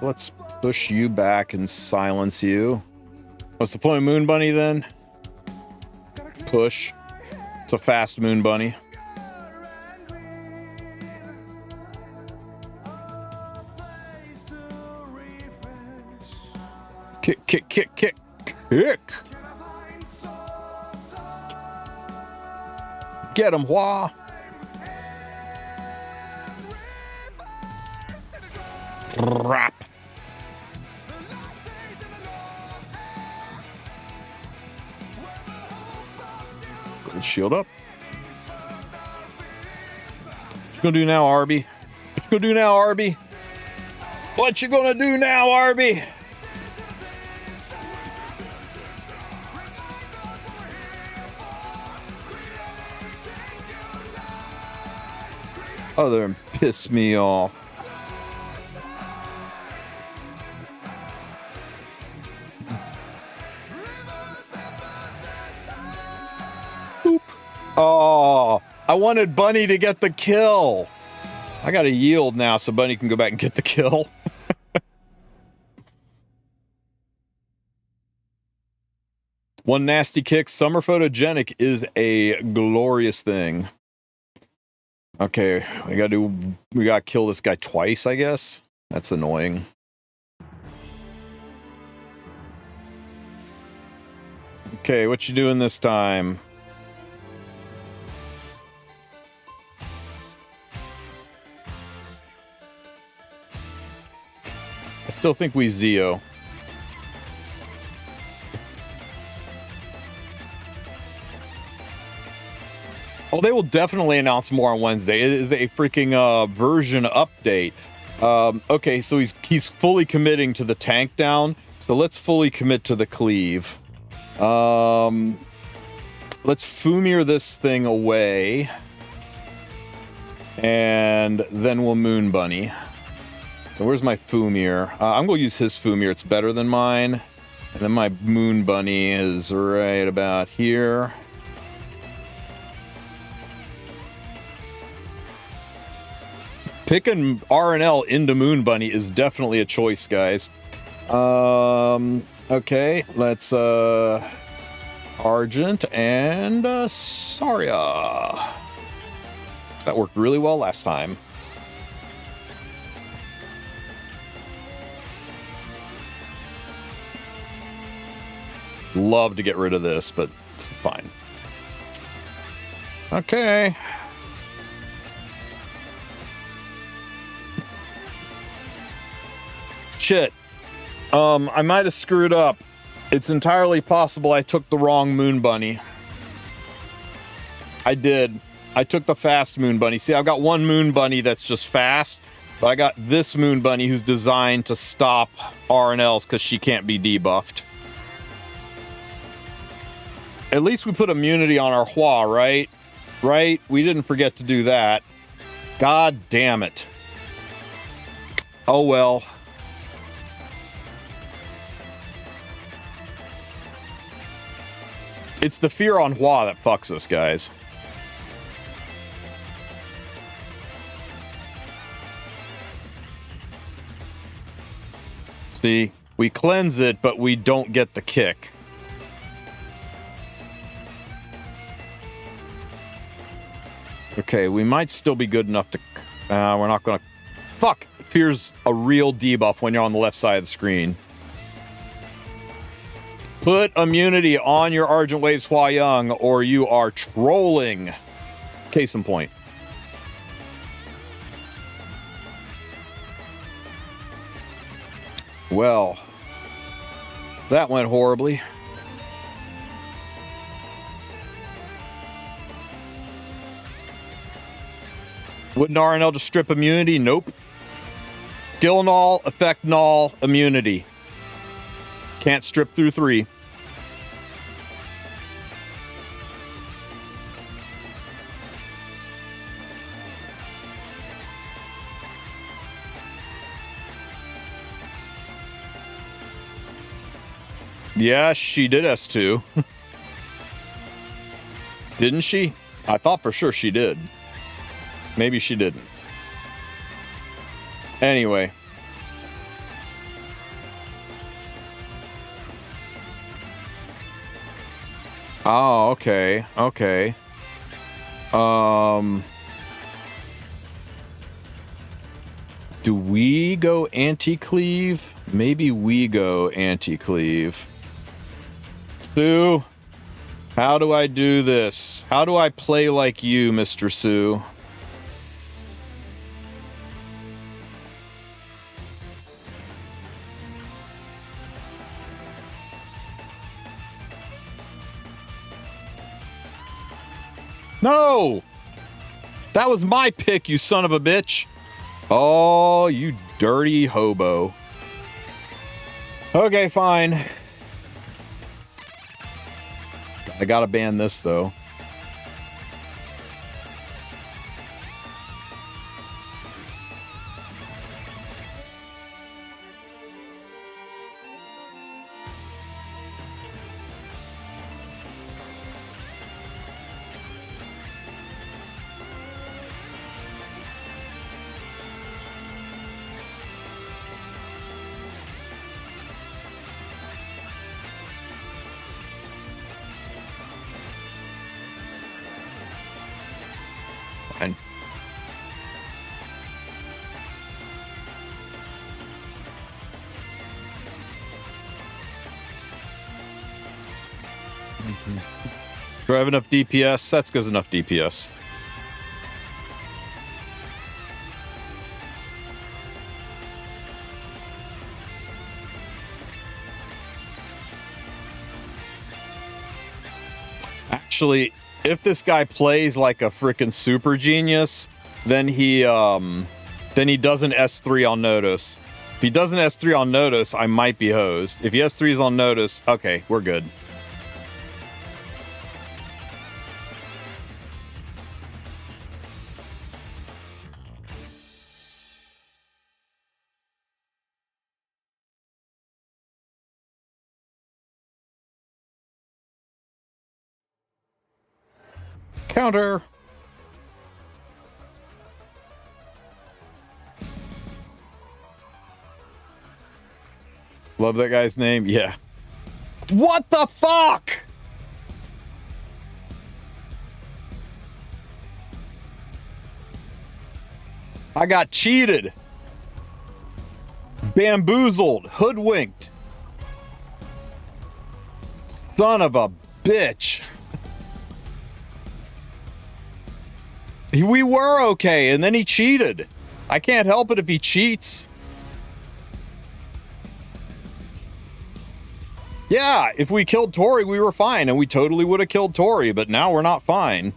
Let's push you back and silence you. What's the point of Moon Bunny then? Push. It's a fast Moon Bunny. Kick, kick, kick, kick, kick. Get him, HUAWEI. Rap. Good shield up. What you gonna do now, Arby? What you gonna do now, Arby? What you gonna do now, Arby? Other than piss me off. Boop. Oh, I wanted Bunny to get the kill. I gotta yield now so Bunny can go back and get the kill. One nasty kick. Summer photogenic is a glorious thing. Okay, we gotta kill this guy twice, I guess. That's annoying. Okay, what you doing this time? I still think we Zeo. Oh, they will definitely announce more on Wednesday. It is a freaking version update. Okay, so he's fully committing to the tank down. So let's fully commit to the cleave. Let's Fumir this thing away. And then we'll Moon Bunny. So where's my Fumir? I'm going to use his Fumir. It's better than mine. And then my Moon Bunny is right about here. Picking RNL into Moon Bunny is definitely a choice, guys. Okay, let's Argent and Saria. That worked really well last time. Love to get rid of this, but it's fine. Okay. Shit. I might have screwed up. It's entirely possible I took the wrong Moon Bunny. I did. I took the fast Moon Bunny. See, I've got one Moon Bunny that's just fast, but I got this Moon Bunny who's designed to stop RNLs because she can't be debuffed. At least we put immunity on our HUAWEI, right? Right? We didn't forget to do that. God damn it. Oh well. It's the fear on HUAWEI that fucks us, guys. See, we cleanse it, but we don't get the kick. Okay, we might still be good enough to... we're not gonna... Fuck! Here's a real debuff when you're on the left side of the screen. Put immunity on your Argent Waves Hua Young, or you are trolling. Case in point. Well, that went horribly. Wouldn't RNL just strip immunity? Nope. Skill null, effect null, immunity. Can't strip through 3. Yeah, she did S2. Didn't she? I thought for sure she did. Maybe she didn't. Anyway. Oh, okay. Okay. Do we go anti-cleave? Maybe we go anti-cleave. Sue, how do I do this? How do I play like you, Mr. Sue? No! That was my pick, you son of a bitch. Oh, you dirty hobo. Okay, fine. I gotta ban this, though. Fine. Do I have enough DPS? Setsuka's enough DPS. Actually, if this guy plays like a freaking super genius, then he doesn't S3 on notice. If he doesn't S3 on notice, I might be hosed. If he S3s on notice, okay, we're good. Counter. Love that guy's name. Yeah. What the fuck? I got cheated. Bamboozled. Hoodwinked. Son of a bitch. We were okay, and then he cheated. I can't help it if he cheats. Yeah, if we killed Tori, we were fine, and we totally would have killed Tori, but now we're not fine.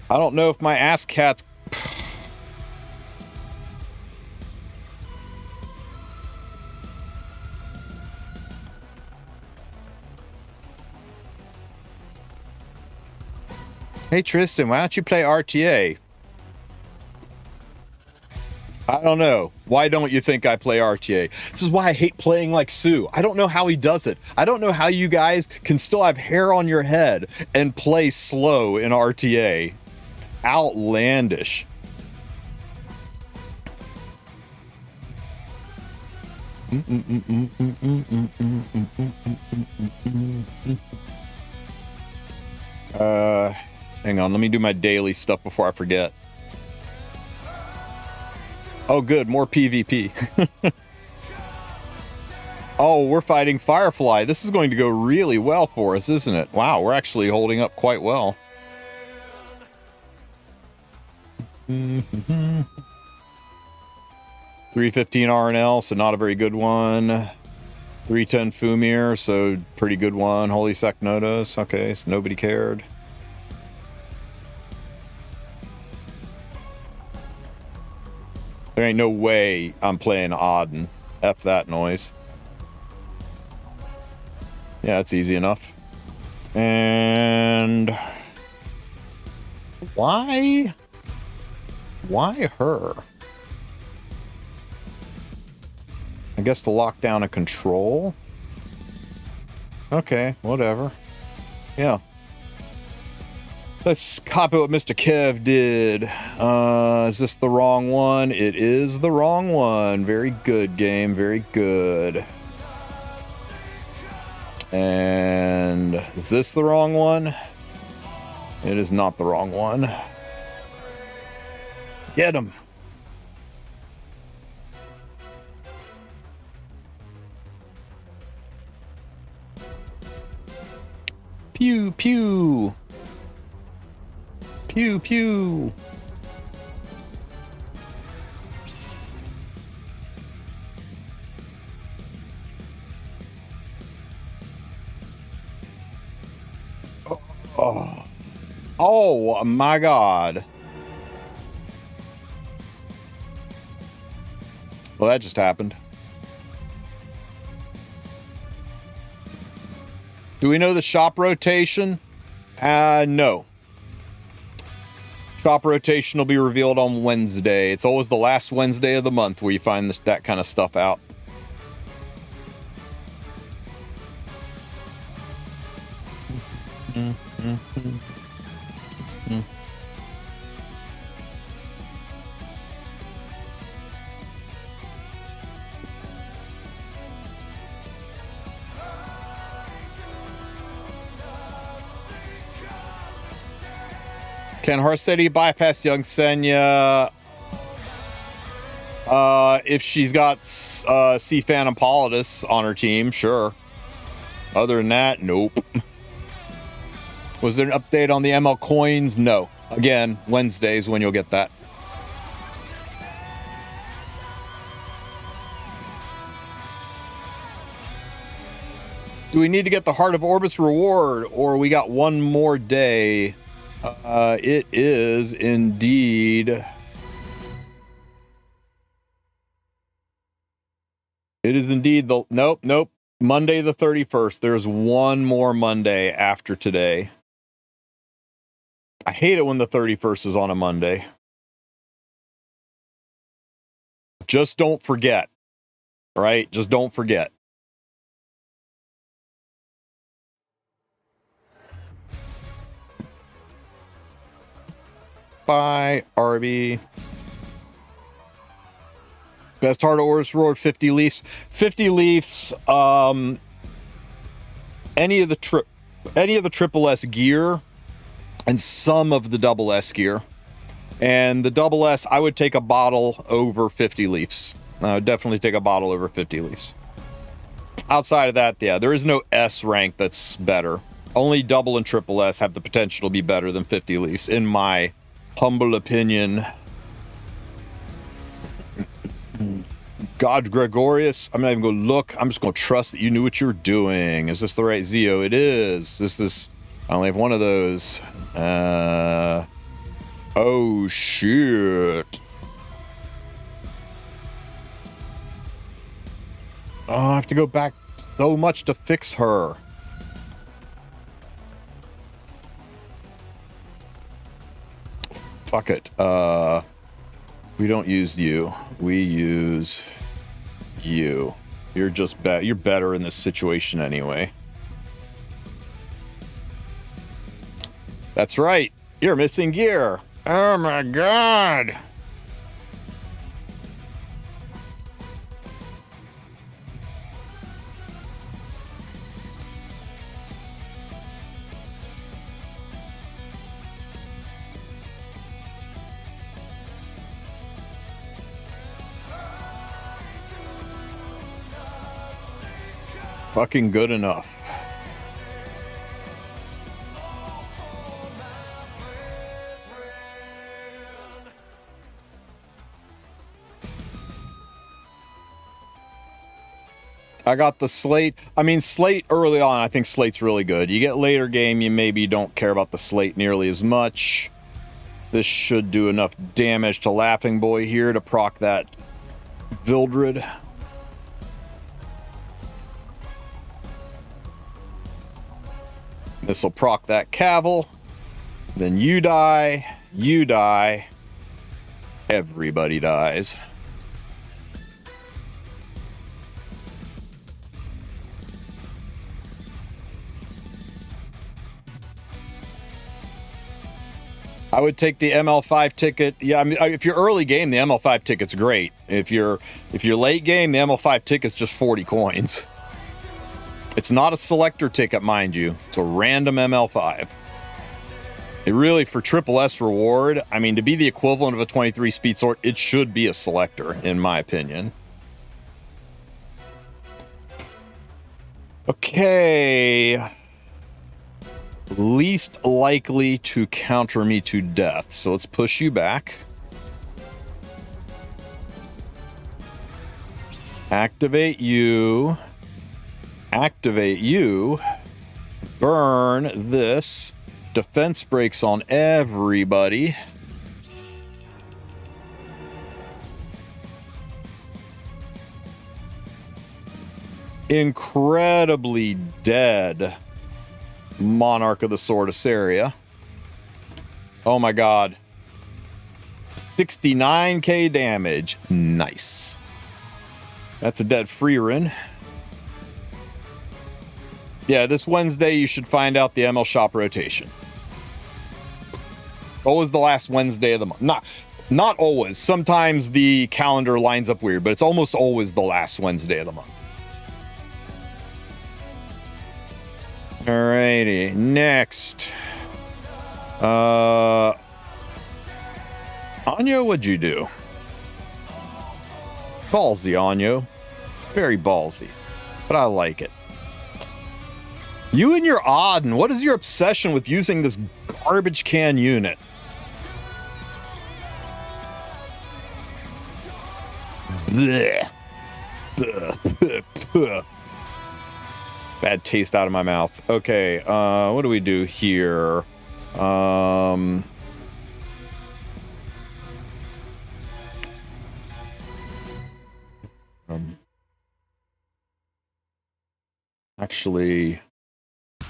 I don't know if my ass cat's... Hey, Tristen, why don't you play RTA? I don't know. Why don't you think I play RTA? This is why I hate playing like Sue. I don't know how he does it. I don't know how you guys can still have hair on your head and play slow in RTA. It's outlandish. Hang on, let me do my daily stuff before I forget. Oh, good, more PvP. Oh, we're fighting Firefly. This is going to go really well for us, isn't it? Wow, we're actually holding up quite well. 315 RNL, so not a very good one. 310 Fumir, so pretty good one. Holy Notus, okay, so nobody cared. There ain't no way I'm playing Auden. F that noise. Yeah, it's easy enough. And why her? I guess to lock down a control. Okay, whatever. Yeah. Let's copy what Mr. Kev did. Is this the wrong one? It is the wrong one. Very good, game. Very good. And is this the wrong one? It is not the wrong one. Get him. Pew, pew. Pew, pew. Oh. Oh my God. Well, that just happened. Do we know the shop rotation? No. Shop rotation will be revealed on Wednesday. It's always the last Wednesday of the month where you find that kind of stuff out. Can Harsetti bypass young Senya if she's got C Phantom Politis on her team? Sure. Other than that, nope. Was there an update on the ML coins? No. Again, Wednesdays when you'll get that. Do we need to get the Heart of Orbits reward, or we got one more day? It is indeed. It is indeed the nope. Monday the 31st. There's one more Monday after today. I hate it when the 31st is on a Monday. Just don't forget. Right? Just don't forget. Bye, Arby. Best Heart of Orbits reward, 50 Leafs. 50 Leafs, any of the triple S gear and some of the double S gear. And the double S, I would take a bottle over 50 Leafs. I would definitely take a bottle over 50 Leafs. Outside of that, yeah, there is no S rank that's better. Only double and triple S have the potential to be better than 50 Leafs, in my humble opinion. God Gregorius, I'm not even going to look. I'm just going to trust that you knew what you were doing. Is this the right Zeo? It is. I only have one of those. Oh, shit. Oh, I have to go back so much to fix her. Fuck it. We don't use you. We use you. You're just you're better in this situation anyway. That's right. You're missing gear. Oh my God. fucking good enough. I got the Slate. I mean, Slate early on, I think Slate's really good. You get later game, you maybe don't care about the Slate nearly as much. This should do enough damage to Laughing Boy here to proc that Vildred. This will proc that Cavil. Then you die. You die. Everybody dies. I would take the ML5 ticket. Yeah, I mean, if you're early game, the ML5 ticket's great. If you're late game, the ML5 ticket's just 40 coins. It's not a selector ticket, mind you. It's a random ML5. It really, for triple S reward, I mean, to be the equivalent of a 23 speed sword, it should be a selector, in my opinion. Okay. Least likely to counter me to death. So let's push you back. Activate you. Activate you. Burn this. Defense breaks on everybody. Incredibly dead Monarch of the Sword Assyria. Oh my god. 69k damage. Nice. That's a dead Freerin. Yeah, this Wednesday you should find out the ML shop rotation. Always the last Wednesday of the month. Not always. Sometimes the calendar lines up weird, but it's almost always the last Wednesday of the month. Alrighty, next. Anya, what'd you do? Ballsy, Anya. Very ballsy. But I like it. You and your Auden, what is your obsession with using this garbage can unit? Blech. Bad taste out of my mouth. Okay, what do we do here? Actually,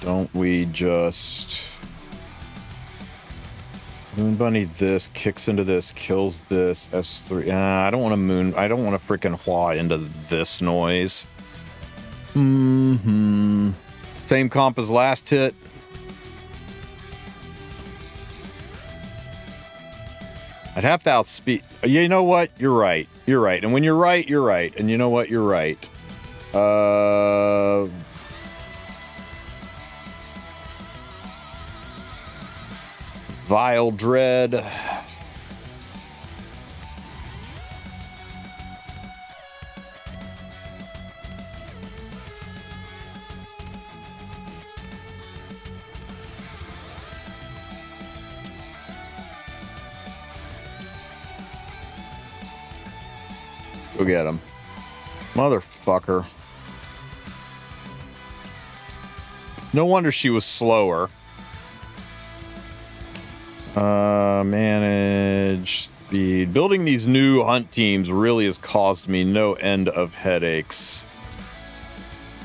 don't we just Moon Bunny this, kicks into this, kills this, S3. I don't want to I don't want to freaking HUAWEI into this noise. Same comp as last hit. I'd have to outspeed. You know what? You're right. You're right. And when you're right, you're right. And you know what? You're right. Vile Dread. Go get him. Motherfucker. No wonder she was slower. Manage speed. Building these new hunt teams really has caused me no end of headaches.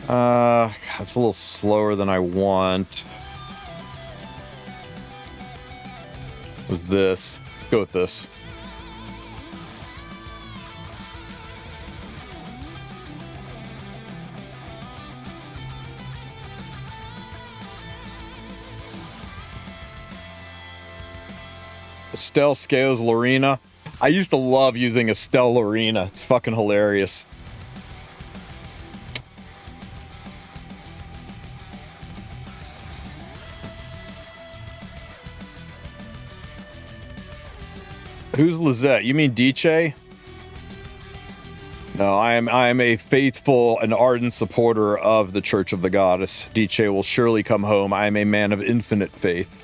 It's a little slower than I want. What was this? Let's go with this. Estelle Scales Lorena. I used to love using Estelle Lorena. It's fucking hilarious. Who's Lizette? You mean Diche? No, I am a faithful and ardent supporter of the Church of the Goddess. Diche will surely come home. I am a man of infinite faith.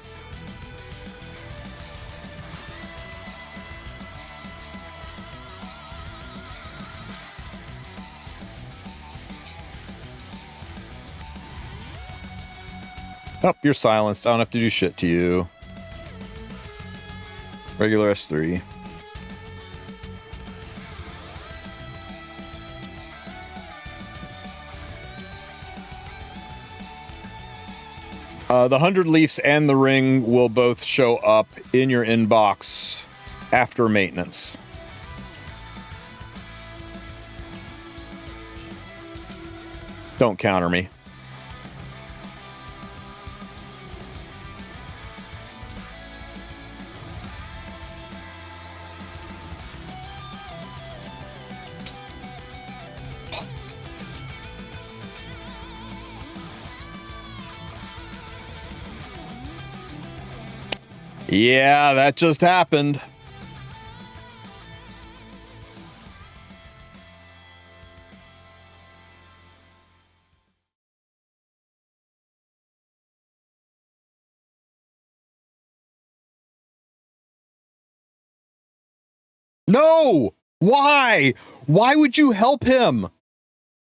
Oh, you're silenced. I don't have to do shit to you. Regular S3. The 100 Leafs and the ring will both show up in your inbox after maintenance. Don't counter me. Yeah, that just happened. No! Why? Why would you help him?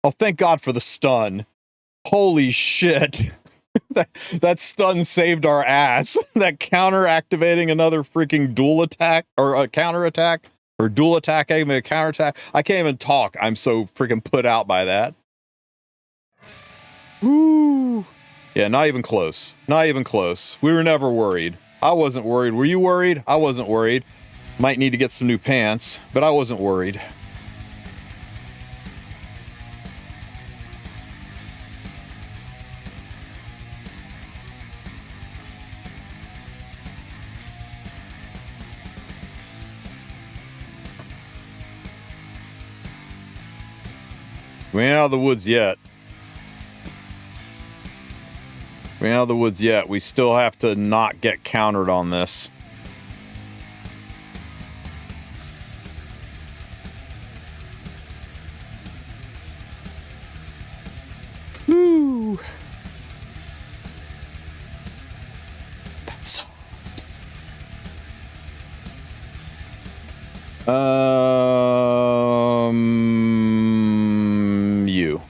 Oh, thank God for the stun. Holy shit. that stun saved our ass. That counter activating another freaking dual attack or a counter attack or dual attack, a counter attack. I can't even talk. I'm so freaking put out by that. Woo. Yeah, not even close. Not even close. We were never worried. I wasn't worried. Were you worried? I wasn't worried. Might need to get some new pants, but I wasn't worried. We ain't out of the woods yet. We ain't out of the woods yet. We still have to not get countered on this. Woo. That's hot. You.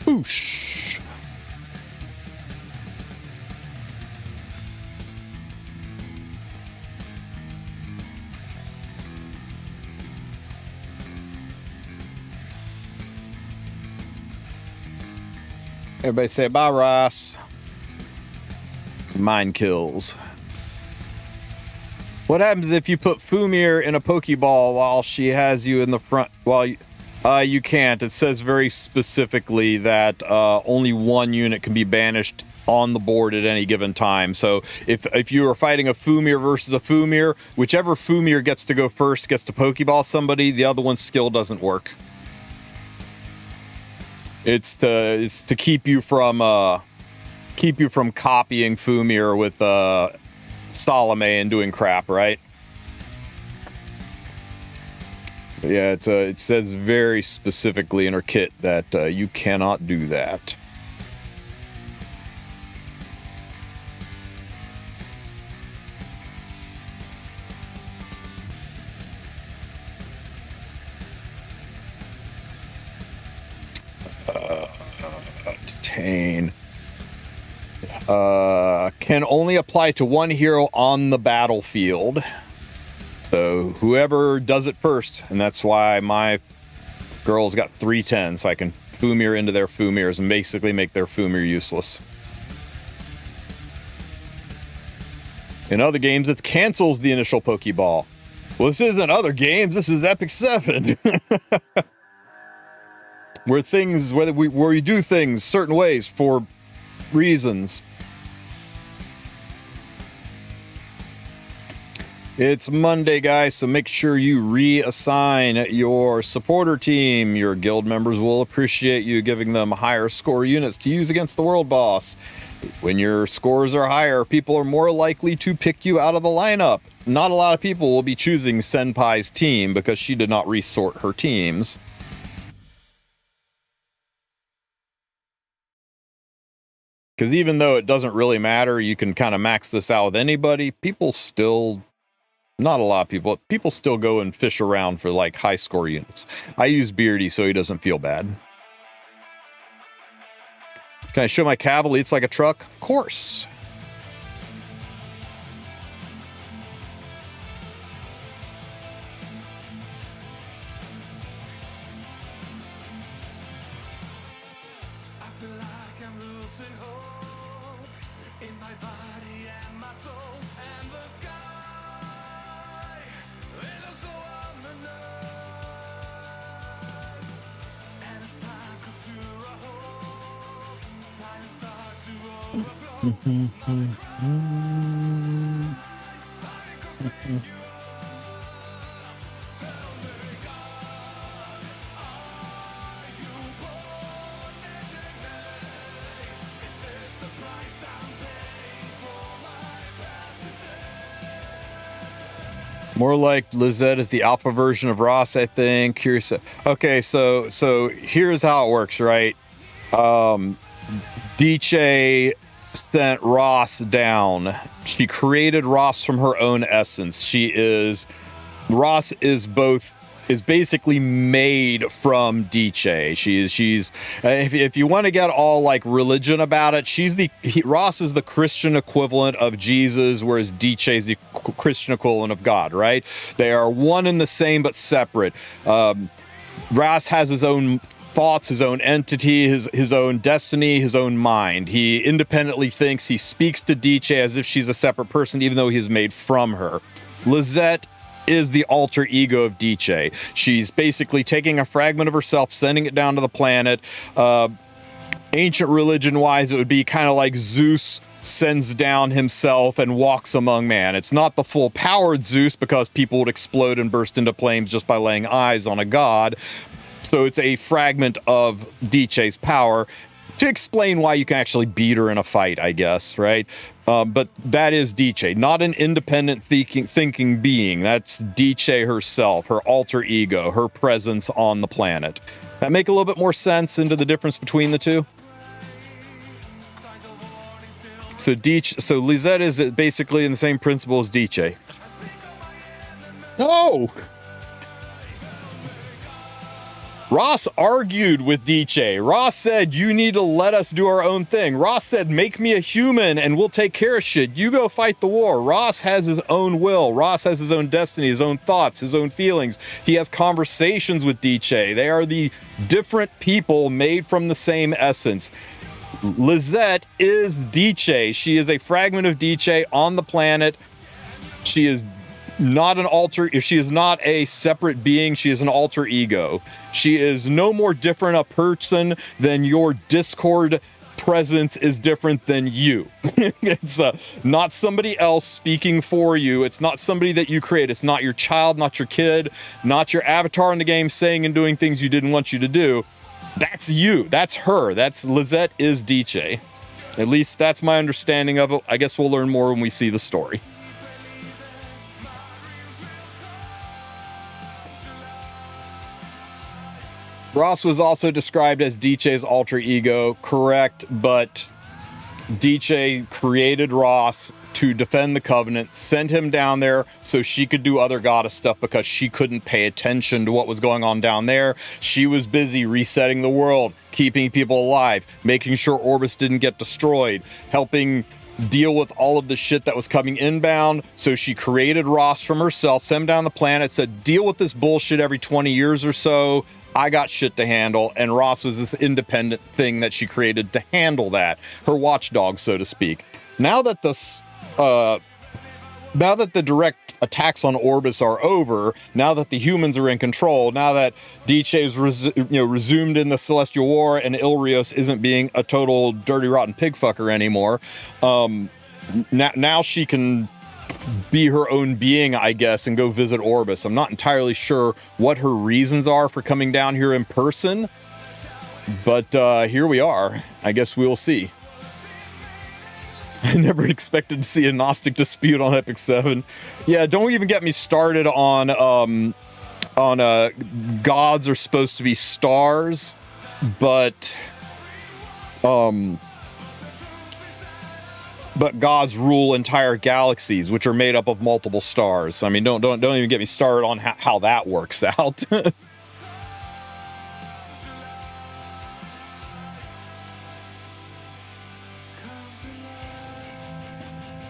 Boosh. Everybody say bye, Ross. Mind kills. What happens if you put Fumir in a Pokeball while she has you in the front? While you can't. It says very specifically that only one unit can be banished on the board at any given time. So if you are fighting a Fumir versus a Fumir, whichever Fumir gets to go first gets to Pokeball somebody. The other one's skill doesn't work. It's to keep you from copying Fumir with Salome and doing crap, right? But yeah, it says very specifically in her kit that you cannot do that. Detain. Can only apply to one hero on the battlefield. So whoever does it first, and that's why my girl's got 310, so I can Fumir into their Fumirs and basically make their Fumir useless. In other games, it cancels the initial Pokeball. Well, this isn't other games, this is Epic 7. where we do things certain ways for reasons. It's Monday, guys, so make sure you reassign your supporter team. Your guild members will appreciate you giving them higher score units to use against the world boss. When your scores are higher, people are more likely to pick you out of the lineup. Not a lot of people will be choosing Senpai's team because she did not resort her teams. Because even though it doesn't really matter, you can kind of max this out with anybody, people still... Not a lot of people still go and fish around for like high score units. I use Beardy so he doesn't feel bad. Can I show my cav elites like a truck? Of course. More like Lizette is the alpha version of Ross, I think. Curious. Okay, so here's how it works, right? DJ sent Ross down. She created Ross from her own essence. Ross is basically made from DJ. She's if you want to get all like religion about it, Ross is the Christian equivalent of Jesus, whereas DJ is the Christian equivalent of God, right? They are one and the same but separate. Ross has his own thoughts, his own entity, his own destiny, his own mind. He independently thinks. He speaks to DJ as if she's a separate person, even though he's made from her. Lizette is the alter ego of DJ. She's basically taking a fragment of herself, sending it down to the planet. Ancient religion-wise, it would be kind of like Zeus sends down himself and walks among man. It's not the full-powered Zeus, because people would explode and burst into flames just by laying eyes on a god. So it's a fragment of DJ's power to explain why you can actually beat her in a fight, I guess, right? But that is DJ, not an independent thinking being. That's DJ herself, her alter ego, her presence on the planet. That make a little bit more sense into the difference between the two? So Lizette is basically in the same principle as DJ. Oh! Ross argued with DJ. Ross said, you need to let us do our own thing. Ross said, make me a human and we'll take care of shit. You go fight the war. Ross has his own will. Ross has his own destiny, his own thoughts, his own feelings. He has conversations with DJ. They are the different people made from the same essence. Lizette is DJ. She is a fragment of DJ on the planet. She is not an she is not a separate being. She is an alter ego. She is no more different a person than your Discord presence is different than you. It's not somebody else speaking for you. It's not somebody that you create. It's not your child, not your kid, not your avatar in the game saying and doing things you didn't want you to do. That's you. That's her. That's Lizette is DJ. At least that's my understanding of it. I guess we'll learn more when we see the story. Ross was also described as DJ's alter ego, correct, but DJ created Ross to defend the Covenant, send him down there so she could do other goddess stuff because she couldn't pay attention to what was going on down there. She was busy resetting the world, keeping people alive, making sure Orbis didn't get destroyed, helping deal with all of the shit that was coming inbound. So she created Ross from herself, sent him down the planet, said, deal with this bullshit every 20 years or so. I got shit to handle, and Ross was this independent thing that she created to handle that, her watchdog, so to speak. Now that the direct attacks on Orbis are over, now that the humans are in control, now that DJ's resumed in the Celestial War, and Ilrios isn't being a total dirty rotten pig fucker anymore, now she can be her own being, I guess, and go visit Orbis. I'm not entirely sure what her reasons are for coming down here in person, but here we are. I guess we'll see. I never expected to see a Gnostic dispute on Epic 7. Yeah, don't even get me started on gods are supposed to be stars, but gods rule entire galaxies, which are made up of multiple stars. I mean, don't even get me started on how that works out.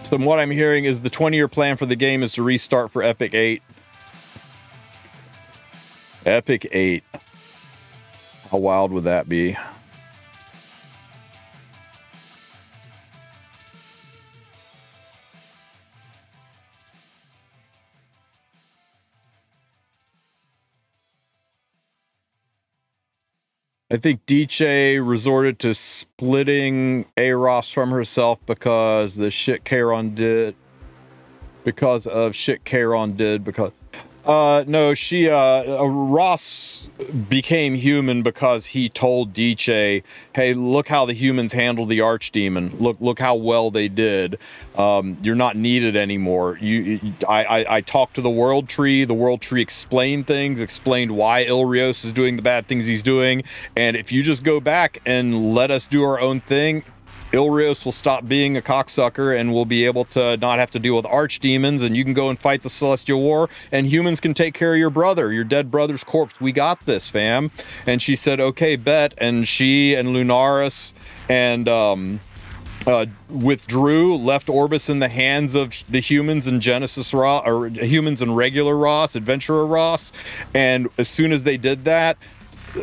So what I'm hearing is the 20-year plan for the game is to restart for Epic 8. Epic 8. How wild would that be? I think DJ resorted to splitting Aros from herself because the shit Charon did. Because of shit Charon did. Because no, she Ross became human because he told DJ, hey, look how the humans handled the archdemon. Look how well they did. You're not needed anymore. I talked to the world tree. The world tree explained things, explained why Ilrios is doing the bad things he's doing. And if you just go back and let us do our own thing, Ilrios will stop being a cocksucker and we'll be able to not have to deal with archdemons, and you can go and fight the Celestial War, and humans can take care of your brother, your dead brother's corpse. We got this, fam. And she said, okay, bet. And she and Lunaris and withdrew, left Orbis in the hands of the humans and Genesis Ross, or humans and regular Ross, Adventurer Ross. And as soon as they did that,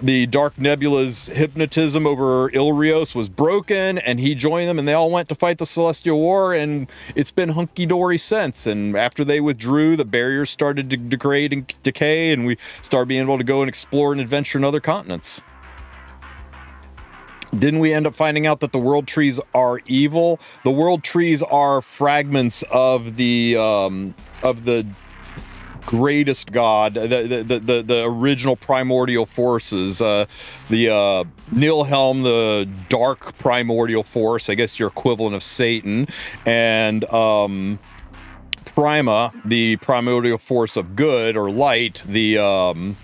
the Dark Nebula's hypnotism over Ilrios was broken, and he joined them, and they all went to fight the Celestial War, and it's been hunky-dory since. And after they withdrew, the barriers started to degrade and decay, and we started being able to go and explore and adventure in other continents. Didn't we end up finding out that the world trees are evil? The world trees are fragments of the greatest god, the original primordial forces, the Nilhelm, the dark primordial force, I guess your equivalent of Satan, and Prima, the primordial force of good or light, the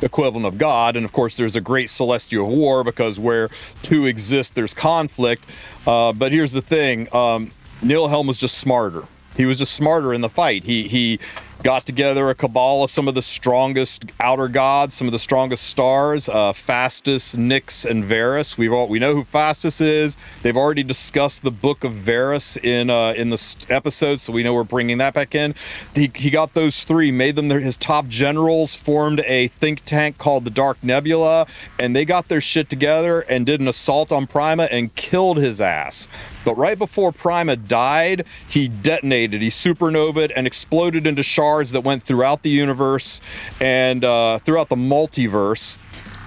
equivalent of God. And of course there's a great celestial war, because where two exist there's conflict. But here's the thing, Nilhelm was just smarter. He was just smarter in the fight. He got together a cabal of some of the strongest outer gods, some of the strongest stars, Fastus, Nyx, and Varus. We know who Fastus is. They've already discussed the Book of Varus in the episode, so we know we're bringing that back in. He got those three, made them his top generals, formed a think tank called the Dark Nebula, and they got their shit together and did an assault on Prima and killed his ass. But right before Prima died, he detonated, he supernovaed and exploded into shards that went throughout the universe and throughout the multiverse.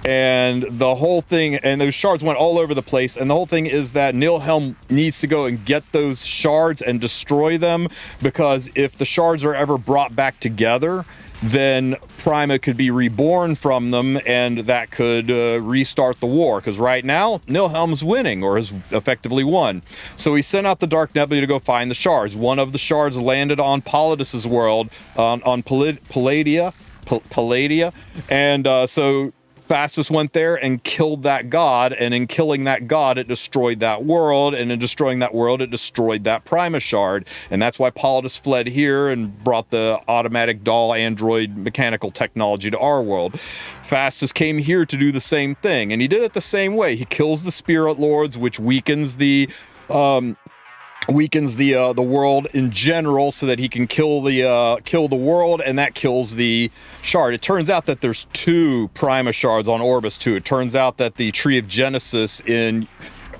And the whole thing, and those shards went all over the place. And the whole thing is that Nilhelm needs to go and get those shards and destroy them, because if the shards are ever brought back together, then Prima could be reborn from them, and that could restart the war. Because right now, Nilhelm's winning, or has effectively won. So he sent out the Dark Nebula to go find the shards. One of the shards landed on Palladius's world, on Palladia, and so Fastus went there and killed that god, and in killing that god, it destroyed that world, and in destroying that world, it destroyed that Prima shard, and that's why Palladius fled here and brought the automatic doll android mechanical technology to our world. Fastus came here to do the same thing, and he did it the same way. He kills the spirit lords, which weakens the world in general, so that he can kill the world, and that kills the shard. It turns out that there's two Prima shards on Orbis too. It turns out that the Tree of Genesis in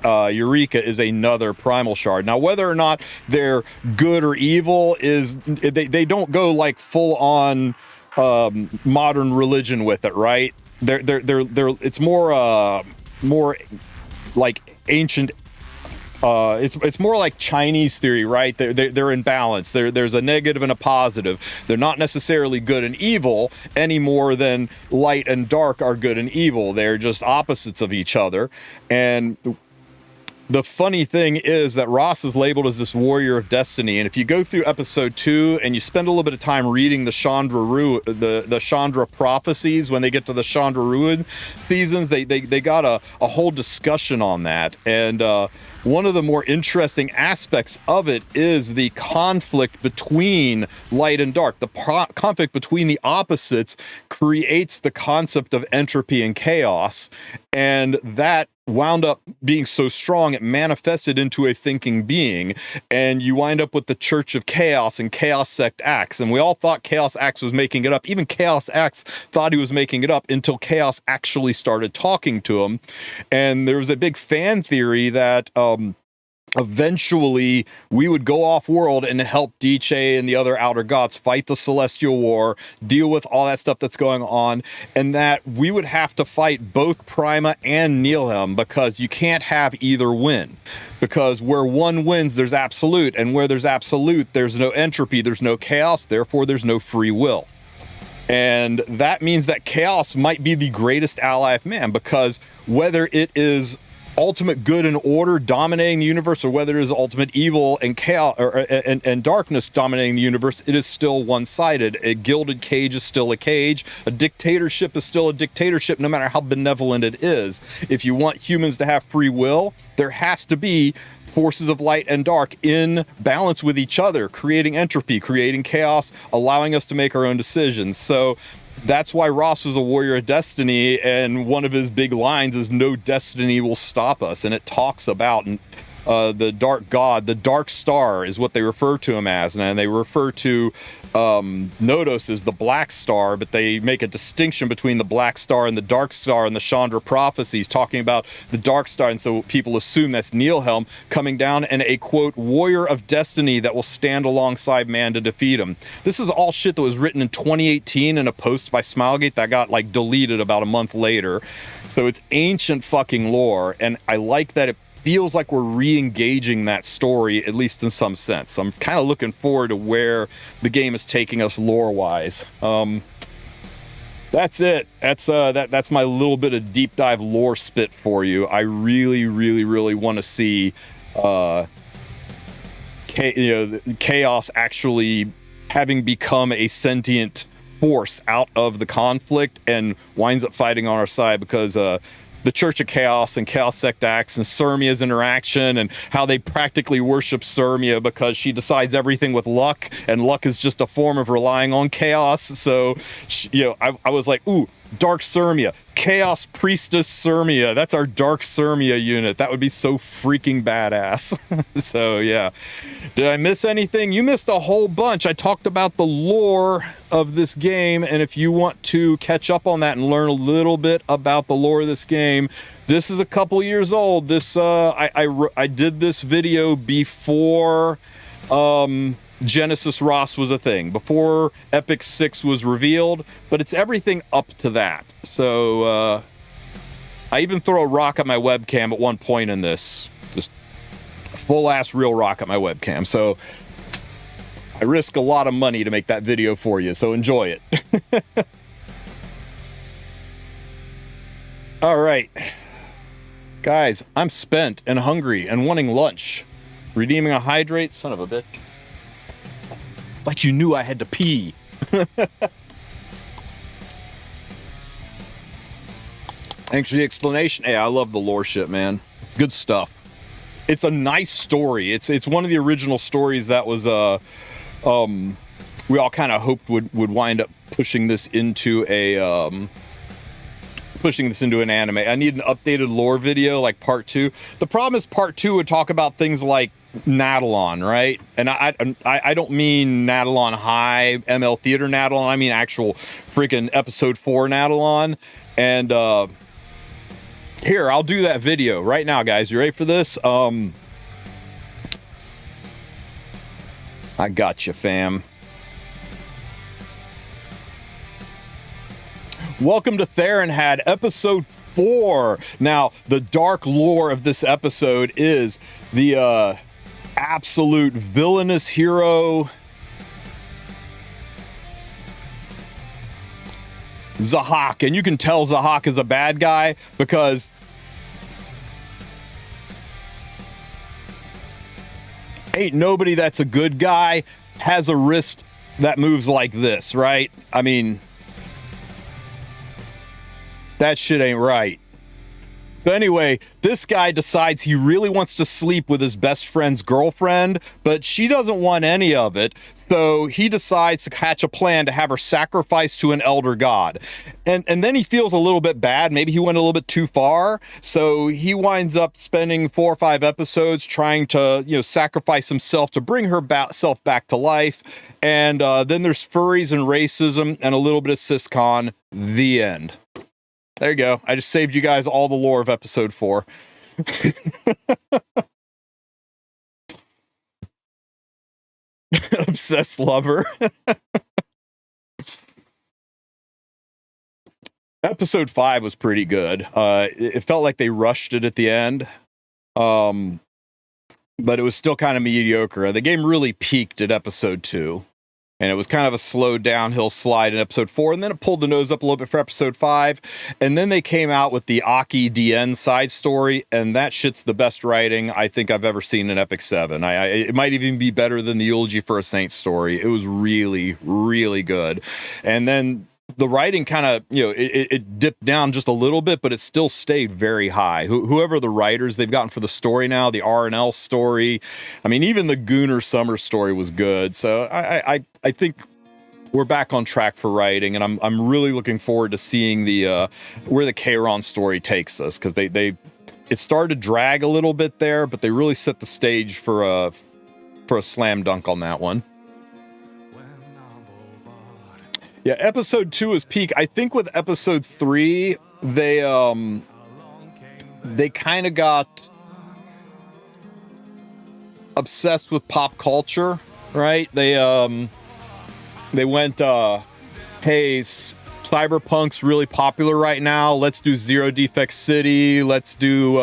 Eureka is another primal shard. Now, whether or not they're good or evil is they don't go like full on modern religion with it, right? They're it's more like ancient It's more like Chinese theory, right? They're in balance. There's a negative and a positive. They're not necessarily good and evil any more than light and dark are good and evil. They're just opposites of each other. And the funny thing is that Ross is labeled as this warrior of destiny, and if you go through episode 2 and you spend a little bit of time reading the Chandra prophecies, when they get to the Chandra Ruin seasons, they got a whole discussion on that. And one of the more interesting aspects of it is the conflict between light and dark. The conflict between the opposites creates the concept of entropy and chaos, and that wound up being so strong it manifested into a thinking being, and you wind up with the Church of Chaos and Chaos Sect Axe. And we all thought Chaos Axe was making it up. Even Chaos Axe thought he was making it up until Chaos actually started talking to him. And there was a big fan theory that eventually we would go off world and help Diche and the other outer gods fight the Celestial War, deal with all that stuff that's going on, and that we would have to fight both Prima and Nilhelm, because you can't have either win. Because where one wins, there's absolute, and where there's absolute, there's no entropy, there's no chaos, therefore there's no free will. And that means that chaos might be the greatest ally of man, because whether it is ultimate good and order dominating the universe, or whether it is ultimate evil and chaos and darkness dominating the universe, it is still one-sided. A gilded cage is still a cage. A dictatorship is still a dictatorship, no matter how benevolent it is. If you want humans to have free will, there has to be forces of light and dark in balance with each other, creating entropy, creating chaos, allowing us to make our own decisions. So that's why Ross was a warrior of destiny, and one of his big lines is "No destiny will stop us," and it talks about the dark god, the dark star is what they refer to him as, and they refer to Nodos as the black star, but they make a distinction between the black star and the dark star in the Chandra prophecies, talking about the dark star, and so people assume that's Nilhelm coming down, and a quote warrior of destiny that will stand alongside man to defeat him. This is all shit that was written in 2018 in a post by Smilegate that got like deleted about a month later. So it's ancient fucking lore, and I like that it feels like we're re-engaging that story, at least in some sense. I'm kind of looking forward to where the game is taking us lore-wise. That's it. That's my little bit of deep dive lore spit for you. I really, really, really want to see chaos actually having become a sentient force out of the conflict and winds up fighting on our side, because the Church of Chaos and Chaos Sect Axe and Sirmia's interaction, and how they practically worship Sirmia because she decides everything with luck, and luck is just a form of relying on chaos. So, I was like, ooh, Dark Sirmia, Chaos Priestess Sirmia. That's our Dark Sirmia unit. That would be so freaking badass. So, yeah. Did I miss anything? You missed a whole bunch. I talked about the lore of this game, and if you want to catch up on that and learn a little bit about the lore of this game, this is a couple years old. This I did this video before Genesis Ross was a thing, before Epic 6 was revealed, but it's everything up to that. So I even throw a rock at my webcam at one point in this, just full ass real rock at my webcam. So I risk a lot of money to make that video for you, so enjoy it. All right, guys, I'm spent and hungry and wanting lunch. Redeeming a hydrate, son of a bitch. It's like you knew I had to pee. Thanks for the explanation. Hey, I love the lore shit, man. Good stuff. It's a nice story. It's one of the original stories that was we all kind of hoped would wind up pushing this into an anime. I need an updated lore video, like part 2. The problem is part 2 would talk about things like Nadalon, right? And I don't mean Nadalon High, ML Theater Nadalon. I mean actual freaking episode 4 Nadalon. And here, I'll do that video right now, guys. You ready for this? I got you, fam. Welcome to Theron Had, episode 4. Now, the dark lore of this episode is the absolute villainous hero Zahak, and you can tell Zahak is a bad guy because ain't nobody that's a good guy has a wrist that moves like this, right? I mean, that shit ain't right. So anyway, this guy decides he really wants to sleep with his best friend's girlfriend, but she doesn't want any of it. So he decides to hatch a plan to have her sacrificed to an elder god. And then he feels a little bit bad. Maybe he went a little bit too far. So he winds up spending 4 or 5 episodes trying to, sacrifice himself to bring her self back to life. And then there's furries and racism and a little bit of siscon. The end. There you go. I just saved you guys all the lore of episode 4. Obsessed lover. Episode 5 was pretty good. It felt like they rushed it at the end. But it was still kind of mediocre. The game really peaked at episode 2. And it was kind of a slow downhill slide in episode 4. And then it pulled the nose up a little bit for episode 5. And then they came out with the Aki DN side story. And that shit's the best writing I think I've ever seen in Epic 7. It might even be better than the Eulogy for a Saint story. It was really, really good. And then the writing kind of, it dipped down just a little bit, but it still stayed very high. Whoever the writers they've gotten for the story now, the R&L story, I mean, even the Gooner Summer story was good. So I think we're back on track for writing, and I'm really looking forward to seeing the where the Kayron story takes us, because it started to drag a little bit there, but they really set the stage for a slam dunk on that one. Yeah, episode 2 is peak. I think with episode 3, they kind of got obsessed with pop culture, right? They went, hey, Cyberpunk's really popular right now. Let's do Zero Defect City. Let's do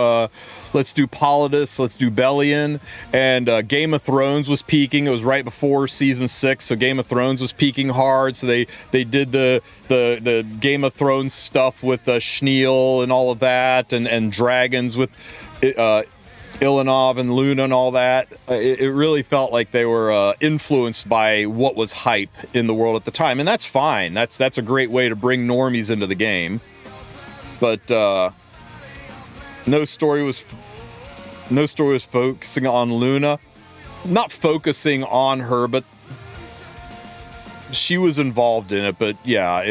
Politis. Let's do Bellion. And Game of Thrones was peaking. It was right before season 6, so Game of Thrones was peaking hard. So they did the Game of Thrones stuff with Schneel and all of that, and dragons with Ilanov and Luna and all that. It really felt like they were influenced by what was hype in the world at the time, and that's fine. That's a great way to bring normies into the game. But no story was focusing on Luna. Not focusing on her, but she was involved in it. But yeah,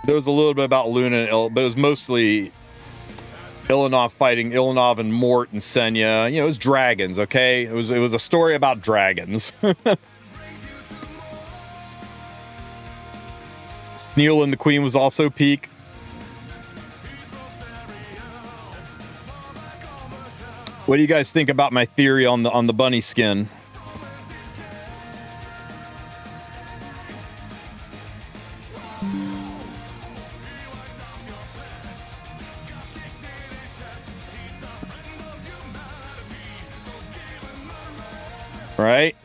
there was a little bit about Luna, but it was mostly Ilanov fighting Ilanov and Mort and Senya. It was dragons, okay? It was a story about dragons. Neil and the Queen was also peak. What do you guys think about my theory on the bunny skin? Right?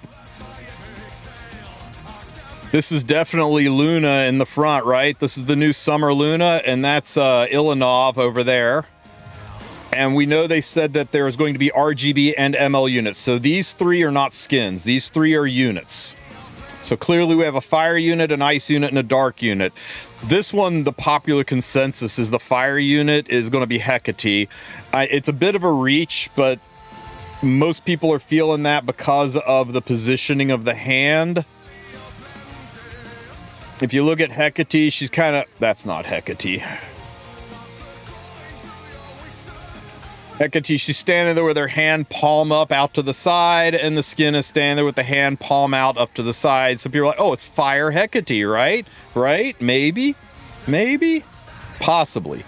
This is definitely Luna in the front, right? This is the new Summer Luna, and that's Ilanov over there. And we know they said that there is going to be RGB and ML units. So these 3 are not skins. These 3 are units. So clearly we have a fire unit, an ice unit, and a dark unit. This one, the popular consensus is the fire unit is going to be Hecate. It's a bit of a reach, but most people are feeling that because of the positioning of the hand. If you look at Hecate, she's kind of... That's not Hecate. Hecate, she's standing there with her hand palm up out to the side, and the skin is standing there with the hand palm out up to the side. So people are like, oh, it's fire Hecate, right? Right? Maybe? Possibly.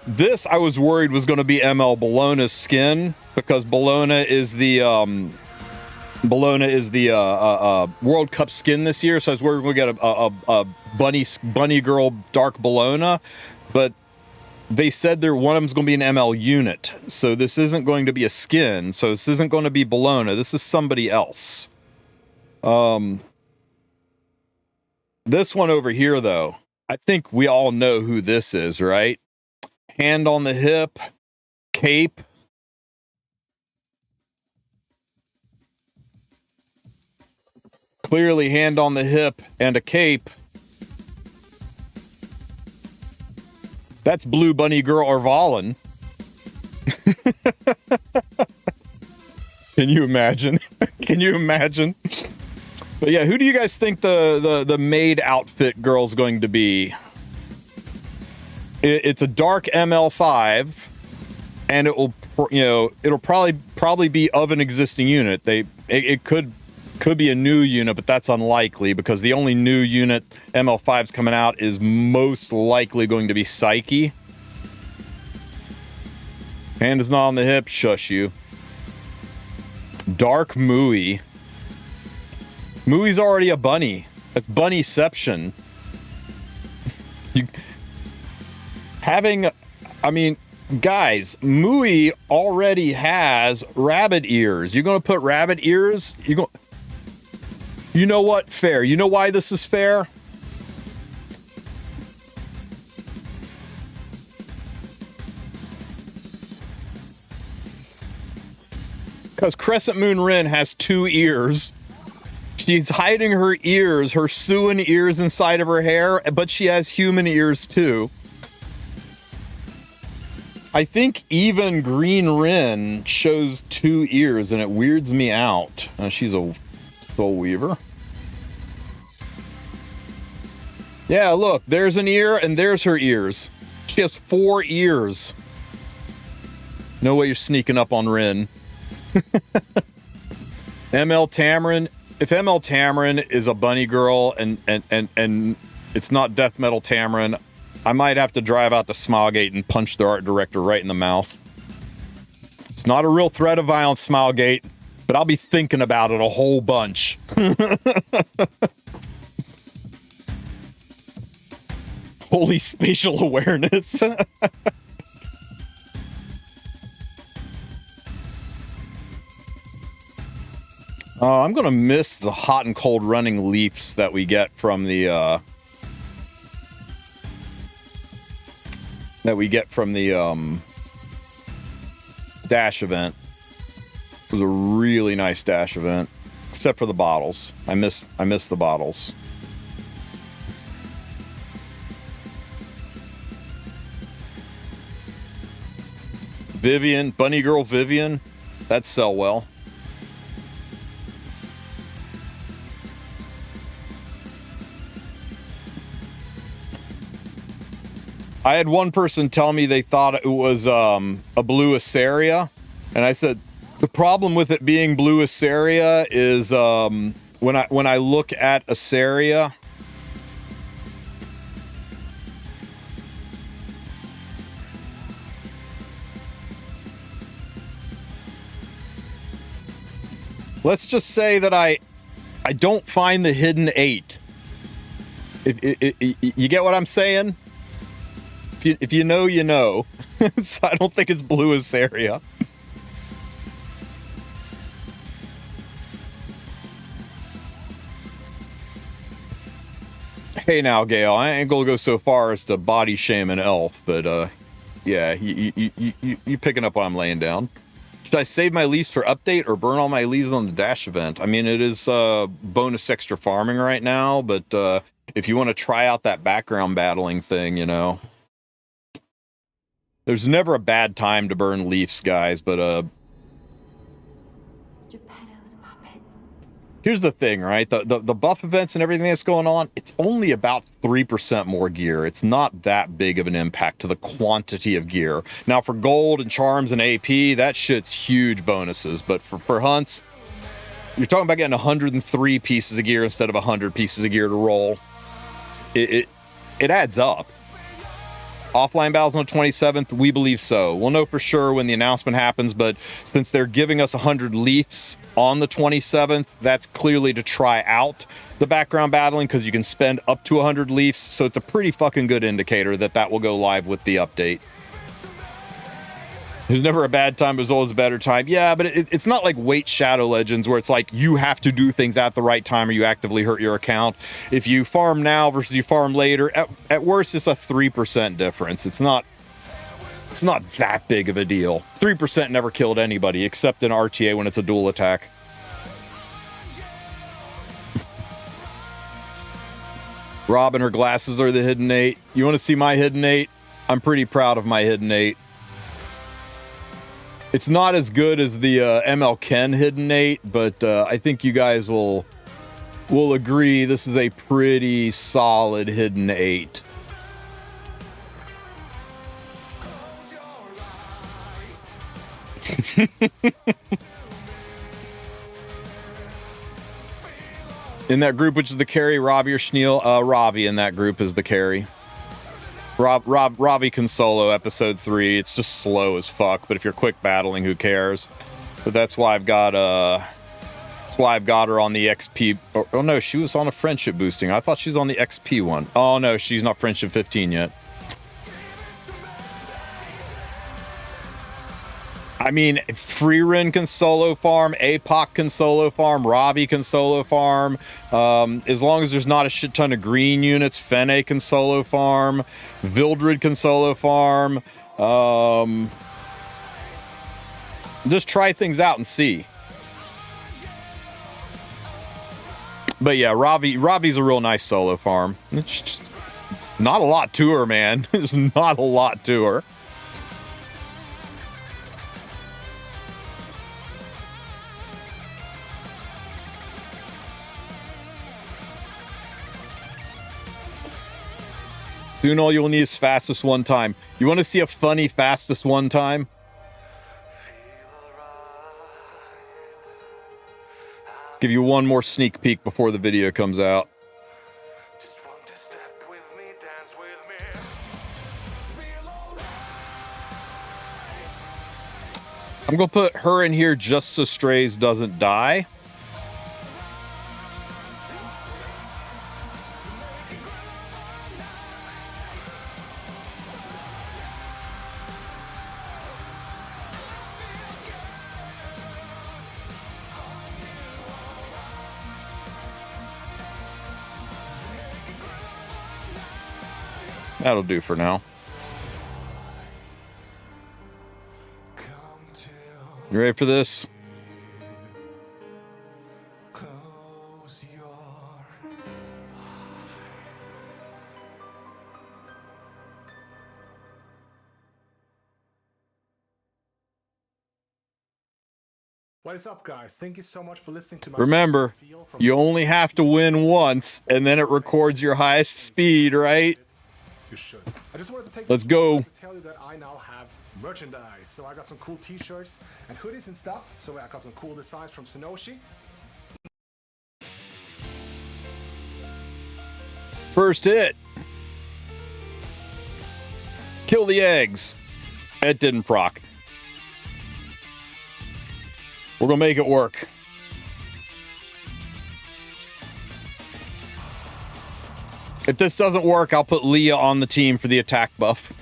This I was worried was going to be ML Bologna's skin, because Bologna is the World Cup skin this year. So I was worried we're going to get a bunny girl dark Bologna, but they said one of them's going to be an ML unit. So this isn't going to be a skin. So this isn't going to be Bologna. This is somebody else. This one over here, though, I think we all know who this is, right? Hand on the hip, cape. Clearly hand on the hip and a cape. That's Blue Bunny Girl Orvalin. Can you imagine? Can you imagine? But yeah, who do you guys think the maid outfit girl's going to be? It's a dark ML5, and it will, it'll probably be of an existing unit. It could be a new unit, but that's unlikely because the only new unit ML5's coming out is most likely going to be Psyche. Hand is not on the hip, shush you. Dark Mooey. Mooey's already a bunny. That's bunnyception. Guys, Mooey already has rabbit ears. You're gonna put rabbit ears? You know what? Fair. You know why this is fair? Because Crescent Moon Rin has 2 ears. She's hiding her ears, her Suan ears inside of her hair, but she has human ears too. I think even Green Rin shows 2 ears, and it weirds me out. She's a Soul Weaver. Yeah, look, there's an ear, and there's her ears. She has 4 ears. No way you're sneaking up on Rin. ML Tamarin. If ML Tamarin is a bunny girl and it's not Death Metal Tamarin, I might have to drive out to Smilegate and punch the art director right in the mouth. It's not a real threat of violence, Smilegate, but I'll be thinking about it a whole bunch. Holy spatial awareness. I'm gonna miss the hot and cold running leaps that we get from the dash event. It was a really nice dash event, except for the bottles. I miss the bottles. Vivian, Bunny Girl Vivian, that'd sell well. I had one person tell me they thought it was a blue Aceria, and I said the problem with it being blue Aceria is when I look at Aceria, let's just say that I don't find the hidden 8. You get what I'm saying? If you know, you know. So I don't think it's blue Aceria. Hey now, Gale, I ain't gonna go so far as to body shame an elf, but yeah, you picking up what I'm laying down. Should I save my leaves for update or burn all my leaves on the dash event? I mean, it is bonus extra farming right now, but if you want to try out that background battling thing, you know. There's never a bad time to burn leaves, guys, but here's the thing, right? The buff events and everything that's going on, it's only about 3% more gear. It's not that big of an impact to the quantity of gear. Now, for gold and charms and AP, that shit's huge bonuses. But for hunts, you're talking about getting 103 pieces of gear instead of 100 pieces of gear to roll. It adds up. Offline battles on the 27th, we believe so. We'll know for sure when the announcement happens, but since they're giving us 100 leafs on the 27th, that's clearly to try out the background battling because you can spend up to 100 leafs, so it's a pretty fucking good indicator that that will go live with the update. There's never a bad time, there's always a better time. Yeah, but it's not like Wait Shadow Legends where it's like you have to do things at the right time or you actively hurt your account. If you farm now versus you farm later, at worst it's a 3% difference. It's not that big of a deal. 3% never killed anybody except in RTA when it's a dual attack. Rob and her glasses are the hidden 8. You want to see my hidden 8? I'm pretty proud of my hidden 8. It's not as good as the ML Ken hidden 8, but I think you guys will agree this is a pretty solid hidden 8. In that group, which is the carry, Ravi or Schneal? Ravi in that group is the carry. Ravi can solo episode 3. It's just slow as fuck, but if you're quick battling, who cares? But that's why I've got her on the XP. Oh no, she was on a friendship boosting. I thought she's on the XP one. Oh no, she's not friendship 15 yet. I mean, Freerin can solo farm, Apoc can solo farm, Ravi can solo farm. As long as there's not a shit ton of green units, Fene can solo farm, Vildred can solo farm. Just try things out and see. But yeah, Ravi's a real nice solo farm. It's not a lot to her, man. There's not a lot to her. Soon all you'll need is fastest one time. You want to see a funny fastest one time? Give you one more sneak peek before the video comes out. I'm going to put her in here just so Strays doesn't die. That'll do for now. You ready for this? What is up, guys? Thank you so much for listening to my Remember, you only have to win once, and then it records your highest speed, right? You should. I just wanted to take Let's go. to tell you that I now have merchandise. So I got some cool t-shirts and hoodies and stuff. So I got some cool designs from Sonoshi. First hit. Kill the eggs. It didn't proc. We're gonna make it work. If this doesn't work, I'll put Leah on the team for the attack buff.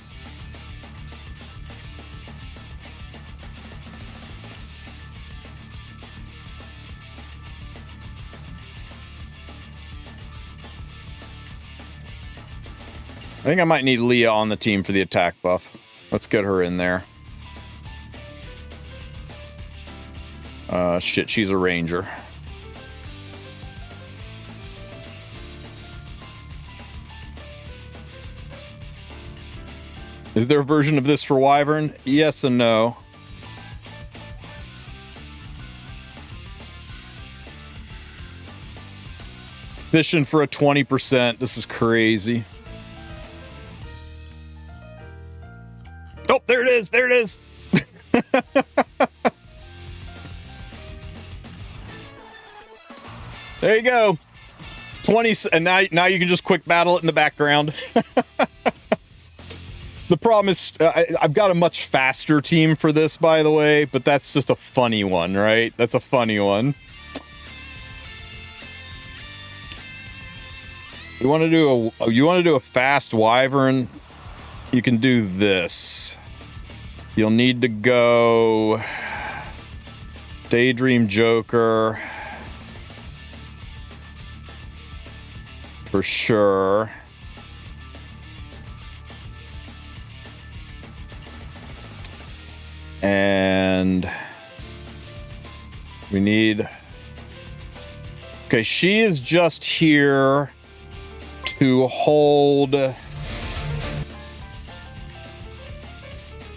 I think I might need Leah on the team for the attack buff. Let's get her in there. Shit, she's a ranger. Is there a version of this for Wyvern? Yes and no. Fishing for a 20%. This is crazy. Oh, there it is. There it is. There you go. 20, and now you can just quick battle it in the background. The problem is I've got a much faster team for this, by the way, but that's just a funny one, right? That's a funny one. You want to do a fast Wyvern? You can do this. You'll need to go Daydream Joker for sure. And we need... Okay, she is just here to hold...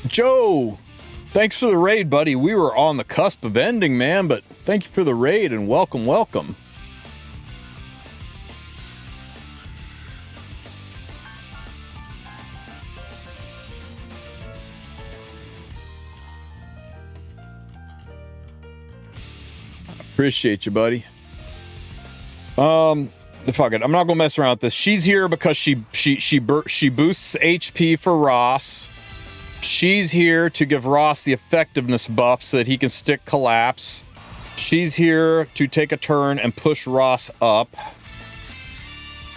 Joe, thanks for the raid, buddy. We were on the cusp of ending, man, but thank you for the raid and welcome, welcome. Appreciate you, buddy. Fuck it. I'm not gonna mess around with this. She's here because she boosts HP for Ross. She's here to give Ross the effectiveness buff so that he can stick collapse. She's here to take a turn and push Ross up.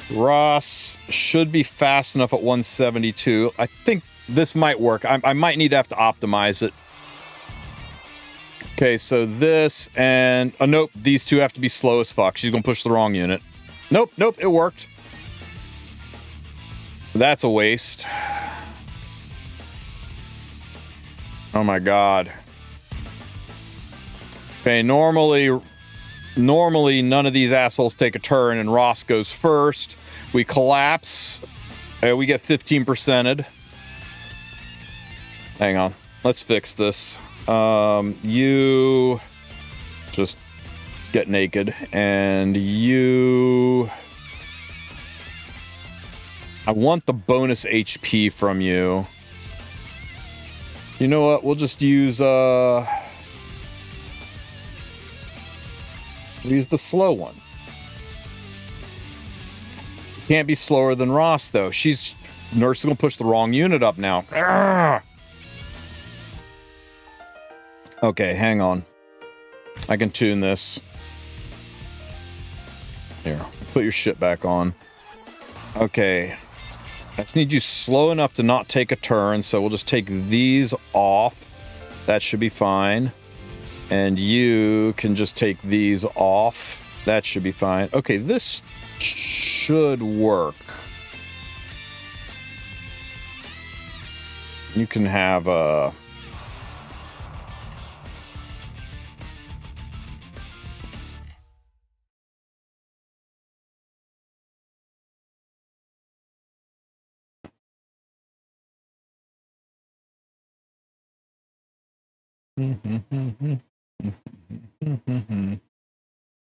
Ross should be fast enough at 172. I think this might work. I might need to have to optimize it. Okay, so this and... nope, these two have to be slow as fuck. She's gonna push the wrong unit. Nope, it worked. That's a waste. Oh my god. Okay, normally none of these assholes take a turn and Ross goes first. We collapse. We get 15%ed. Hang on. Let's fix this. You just get naked, and you... I want the bonus HP from you. You know what? We'll just use use the slow one. Can't be slower than Ross though. Nurse is gonna push the wrong unit up now. Arrgh! Okay, hang on. I can tune this. Here, put your shit back on. Okay. I just need you slow enough to not take a turn, so we'll just take these off. That should be fine. And you can just take these off. That should be fine. Okay, this should work. You can have a...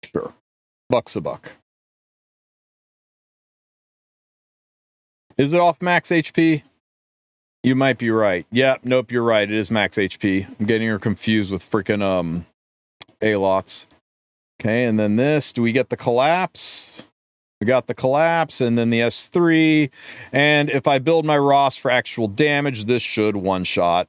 Sure. Buck's a buck. Is it off max HP? You might be right. Yeah, nope, you're right. It is max HP. I'm getting her confused with freaking A-lots. Okay, and then this. Do we get the collapse? We got the collapse, and then the S3. And if I build my Ross for actual damage, this should one-shot.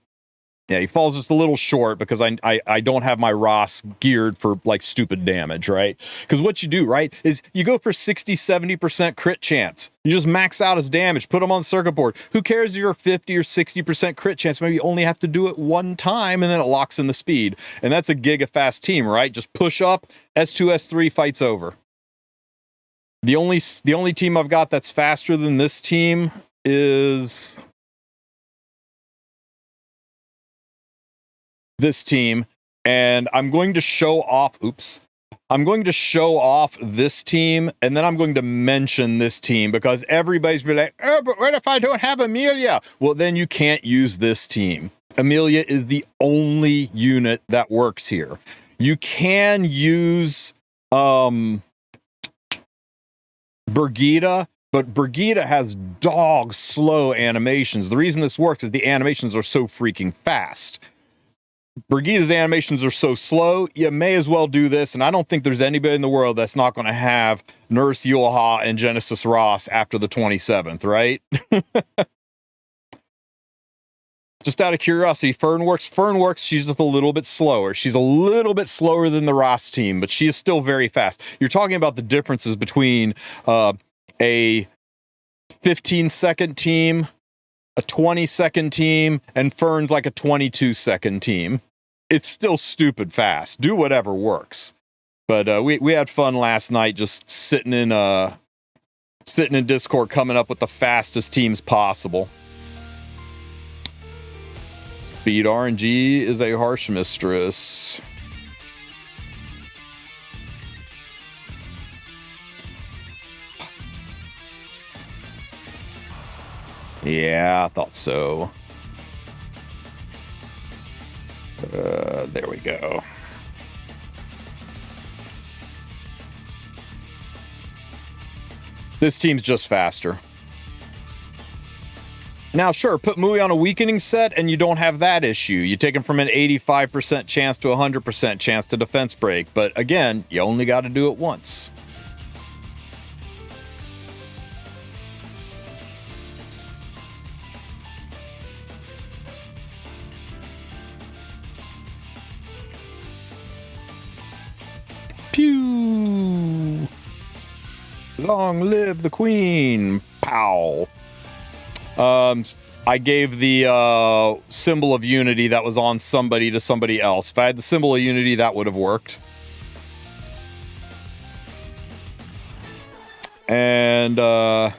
Yeah, he falls just a little short because I don't have my Ross geared for, like, stupid damage, right? Because what you do, right, is you go for 60-70% crit chance. You just max out his damage, put him on the circuit board. Who cares if you're 50 or 60% crit chance? Maybe you only have to do it one time, and then it locks in the speed. And that's a giga-fast team, right? Just push up, S2, S3, fight's over. The only team I've got that's faster than this team is... this team, and I'm going to show off, I'm going to show off this team, and then I'm going to mention this team, because everybody's be like, oh, but what if I don't have Amelia? Well, then you can't use this team. Amelia is the only unit that works here. You can use Brigida, but Brigida has dog slow animations. The reason this works is the animations are so freaking fast. Brigida's animations are so slow, you may as well do this, and I don't think there's anybody in the world that's not going to have Nurse HUAWEI and Genesis Ross after the 27th, right? Just out of curiosity, Fernworks, she's just a little bit slower. She's a little bit slower than the Ross team, but she is still very fast. You're talking about the differences between a 15-second team a 20-second team, and Fern's like a 22-second team. It's still stupid fast. Do whatever works. But we had fun last night just sitting in Discord coming up with the fastest teams possible. Speed RNG is a harsh mistress. Yeah, I thought so. There we go. This team's just faster. Now, sure, put Mui on a weakening set and you don't have that issue. You take him from an 85% chance to a 100% chance to defense break. But again, you only got to do it once. Pew! Long live the queen! Pow! I gave the symbol of unity that was on somebody to somebody else. If I had the symbol of unity, that would have worked. And I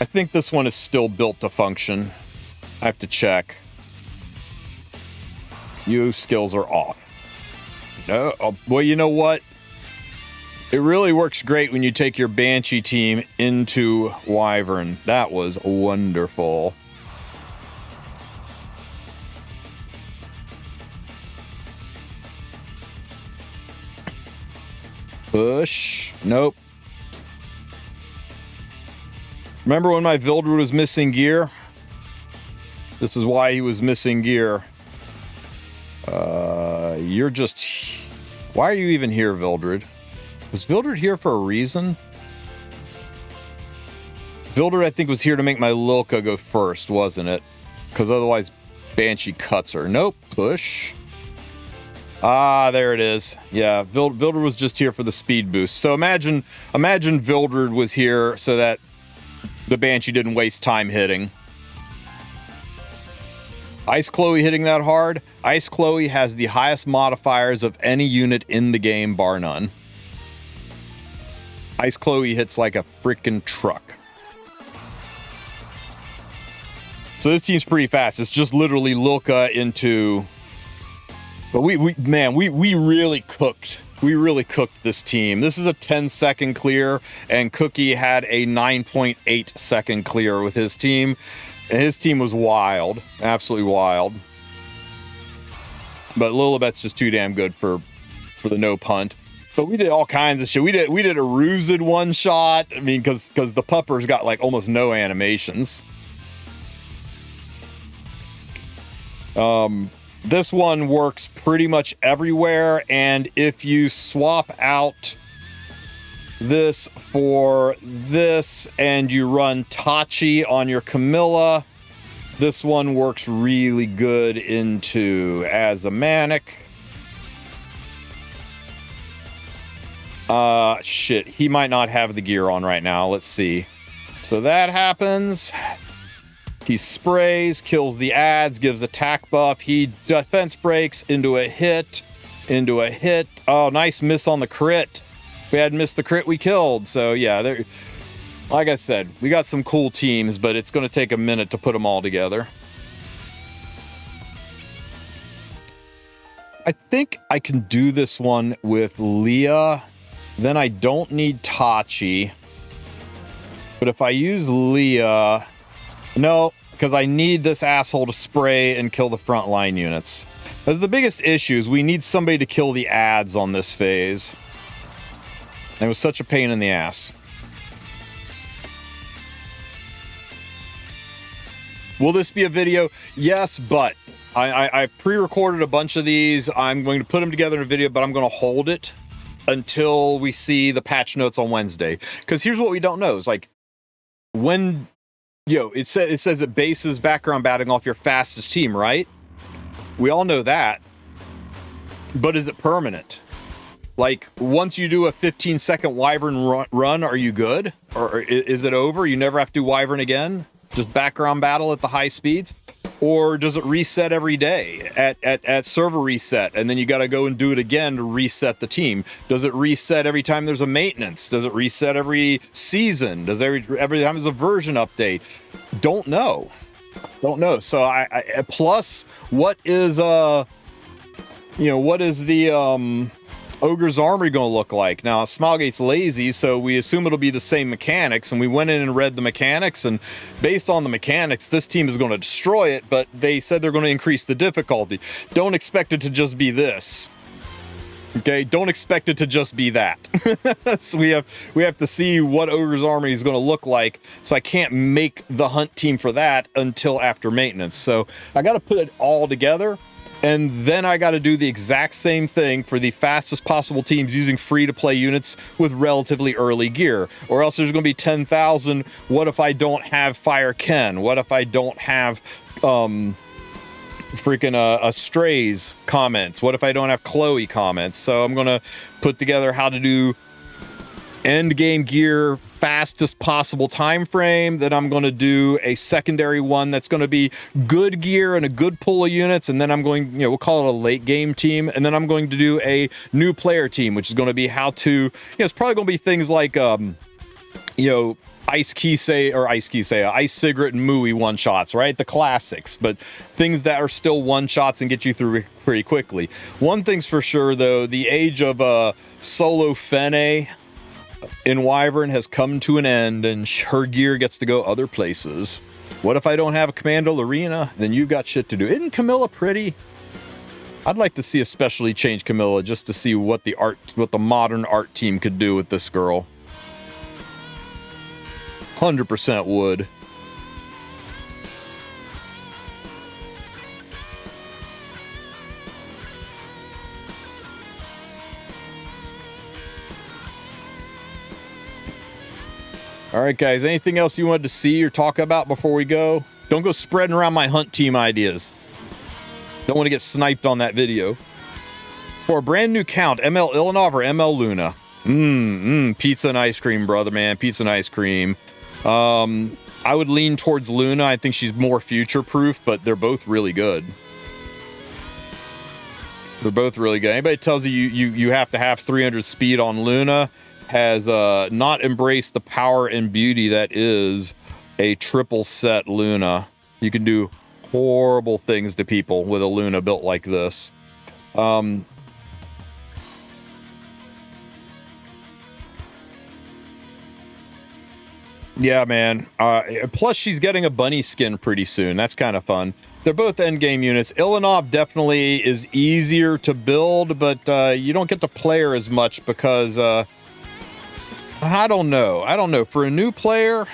think this one is still built to function. I have to check. You skills are off. No, well, you know what? It really works great when you take your Banshee team into Wyvern. That was wonderful. Push. Nope. Remember when my Vildred was missing gear? This is why he was missing gear. You're just... Why are you even here, Vildred? Was Vildred here for a reason? Vildred, I think, was here to make my Lilka go first, wasn't it? Because otherwise, Banshee cuts her. Nope. Push. Ah, there it is. Yeah, Vildred was just here for the speed boost. So imagine Vildred was here so that the Banshee didn't waste time hitting. Ice Chloe hitting that hard. Ice Chloe has the highest modifiers of any unit in the game, bar none. Ice Chloe hits like a freaking truck. So this team's pretty fast. It's just literally Lilka into... But we really cooked. We really cooked this team. This is a 10-second clear, and Cookie had a 9.8-second clear with his team. And his team was wild. Absolutely wild. But Lilibet's just too damn good for the no punt. But we did all kinds of shit. We did a Ruzid one shot. I mean, because the puppers got like almost no animations. This one works pretty much everywhere, and if you swap out this for this and you run Tachi on your Camilla, this one works really good into as a Manic. Shit, he might not have the gear on right now. Let's see. So that happens. He sprays, kills the ads, gives attack buff. He defense breaks into a hit. Oh, nice miss on the crit. If we had missed the crit, we killed. So yeah, like I said, we got some cool teams, but it's going to take a minute to put them all together. I think I can do this one with Leah. Then I don't need Tachi. But if I use Leah... No, because I need this asshole to spray and kill the frontline units. Because the biggest issue is we need somebody to kill the ads on this phase. It was such a pain in the ass. Will this be a video? Yes, but I've pre-recorded a bunch of these. I'm going to put them together in a video, but I'm going to hold it until we see the patch notes on Wednesday. Because here's what we don't know. It's like, when... it says it bases background batting off your fastest team, right? We all know that. But is it permanent? Like, once you do a 15-second Wyvern run, are you good? Or is it over? You never have to do Wyvern again? Just background battle at the high speeds? Or does it reset every day at server reset, and then you got to go and do it again to reset the team? Does it reset every time there's a maintenance? Does it reset every season? Does every time there's a version update? Don't know. So I plus what is what is the Ogre's Armory going to look like? Now, Smilegate's lazy, so we assume it'll be the same mechanics, and we went in and read the mechanics, and based on the mechanics, this team is going to destroy it, but they said they're going to increase the difficulty. Don't expect it to just be this. Okay, don't expect it to just be that. So we have to see what Ogre's Armory is going to look like, so I can't make the hunt team for that until after maintenance. So I got to put it all together. And then I got to do the exact same thing for the fastest possible teams using free-to-play units with relatively early gear. Or else there's going to be 10,000. What if I don't have Fahrakin? What if I don't have Strays comments? What if I don't have Chloe comments? So I'm going to put together how to do end game gear fastest possible time frame. Then I'm going to do a secondary one that's going to be good gear and a good pool of units, and then I'm going, we'll call it a late game team, and then I'm going to do a new player team, which is going to be how to, it's probably going to be things like Ice Cigarette and Mooey one shots, right? The classics, but things that are still one shots and get you through pretty quickly. One thing's for sure though, the age of solo Fene in Wyvern has come to an end, and her gear gets to go other places. What if I don't have a Commando Arena? Then you've got shit to do. Isn't Camilla pretty? I'd like to see a specially changed Camilla just to see what the modern art team could do with this girl. 100% would. All right, guys, anything else you wanted to see or talk about before we go? Don't go spreading around my hunt team ideas. Don't want to get sniped on that video. For a brand new count, ML Ilanov or ML Luna? Pizza and ice cream, brother, man. Pizza and ice cream. I would lean towards Luna. I think she's more future-proof, but they're both really good. They're both really good. Anybody tells you have to have 300 speed on Luna has not embraced the power and beauty that is a triple set Luna. You can do horrible things to people with a Luna built like this. Yeah, man. Plus, she's getting a bunny skin pretty soon. That's kind of fun. They're both endgame units. Ilanov definitely is easier to build, but you don't get to play her as much because... I don't know. For a new player,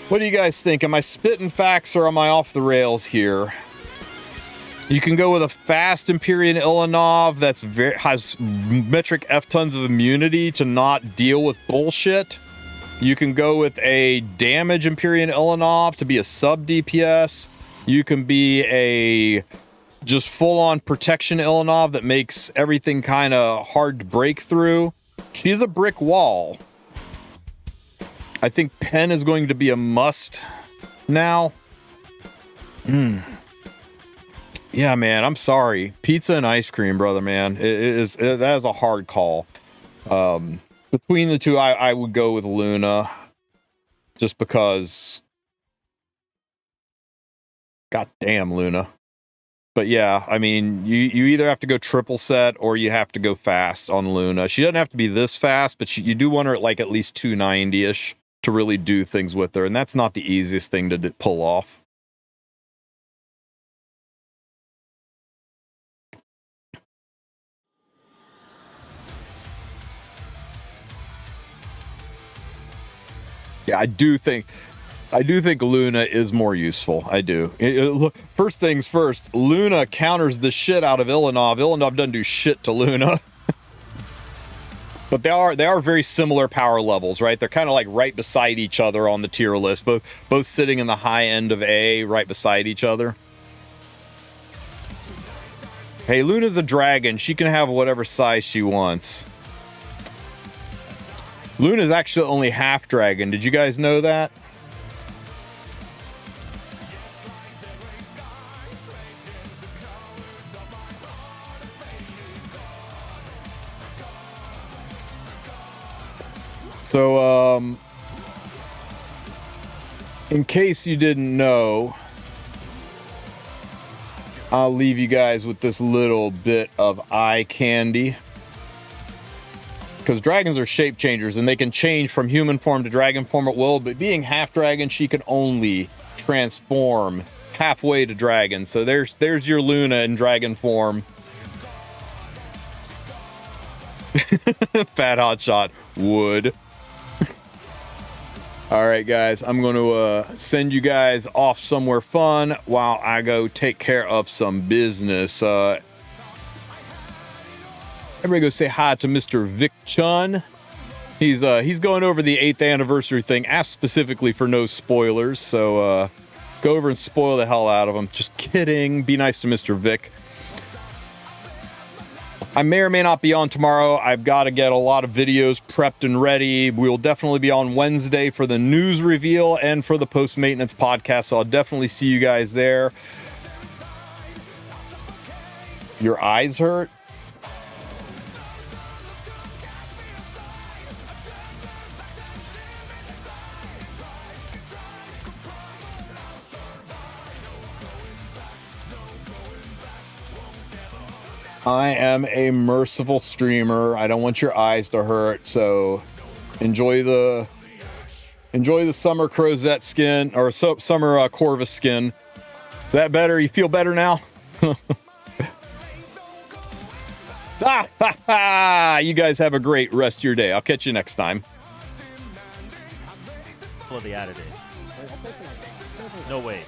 what do you guys think? Am I spitting facts or am I off the rails here? You can go with a fast Empyrean Ilanov that's has metric F tons of immunity to not deal with bullshit. You can go with a damage Empyrean Ilanov to be a sub DPS. You can be a just full-on protection Ilanov that makes everything kind of hard to break through. She's a brick wall. I think Pen is going to be a must now. Yeah, man, I'm sorry. Pizza and ice cream, brother, man. That is a hard call. Between the two, I would go with Luna. Just because... God damn, Luna. But yeah, I mean, you either have to go triple set or you have to go fast on Luna. She doesn't have to be this fast, but you do want her at like at least 290-ish to really do things with her. And that's not the easiest thing to pull off. Yeah, I do think Luna is more useful. I do. First things first, Luna counters the shit out of Ilanov. Ilanov doesn't do shit to Luna. But they are very similar power levels, right? They're kind of like right beside each other on the tier list, both sitting in the high end of A, right beside each other. Hey, Luna's a dragon. She can have whatever size she wants. Luna's actually only half dragon. Did you guys know that? So, in case you didn't know, I'll leave you guys with this little bit of eye candy. Because dragons are shape changers and they can change from human form to dragon form at will, but being half dragon, she can only transform halfway to dragon. So there's your Luna in dragon form. Fat hotshot would. All right, guys, I'm going to send you guys off somewhere fun while I go take care of some business. Everybody go say hi to Mr. Vic Chun. He's going over the 8th anniversary thing, asked specifically for no spoilers, so go over and spoil the hell out of him. Just kidding. Be nice to Mr. Vic. I may or may not be on tomorrow. I've got to get a lot of videos prepped and ready. We will definitely be on Wednesday for the news reveal and for the post-maintenance podcast, so I'll definitely see you guys there. Your eyes hurt? I am a merciful streamer. I don't want your eyes to hurt, so enjoy the summer crozet skin or summer Corvus skin. Is that better? You feel better now? You guys have a great rest of your day. I'll catch you next time. For the additive. No way.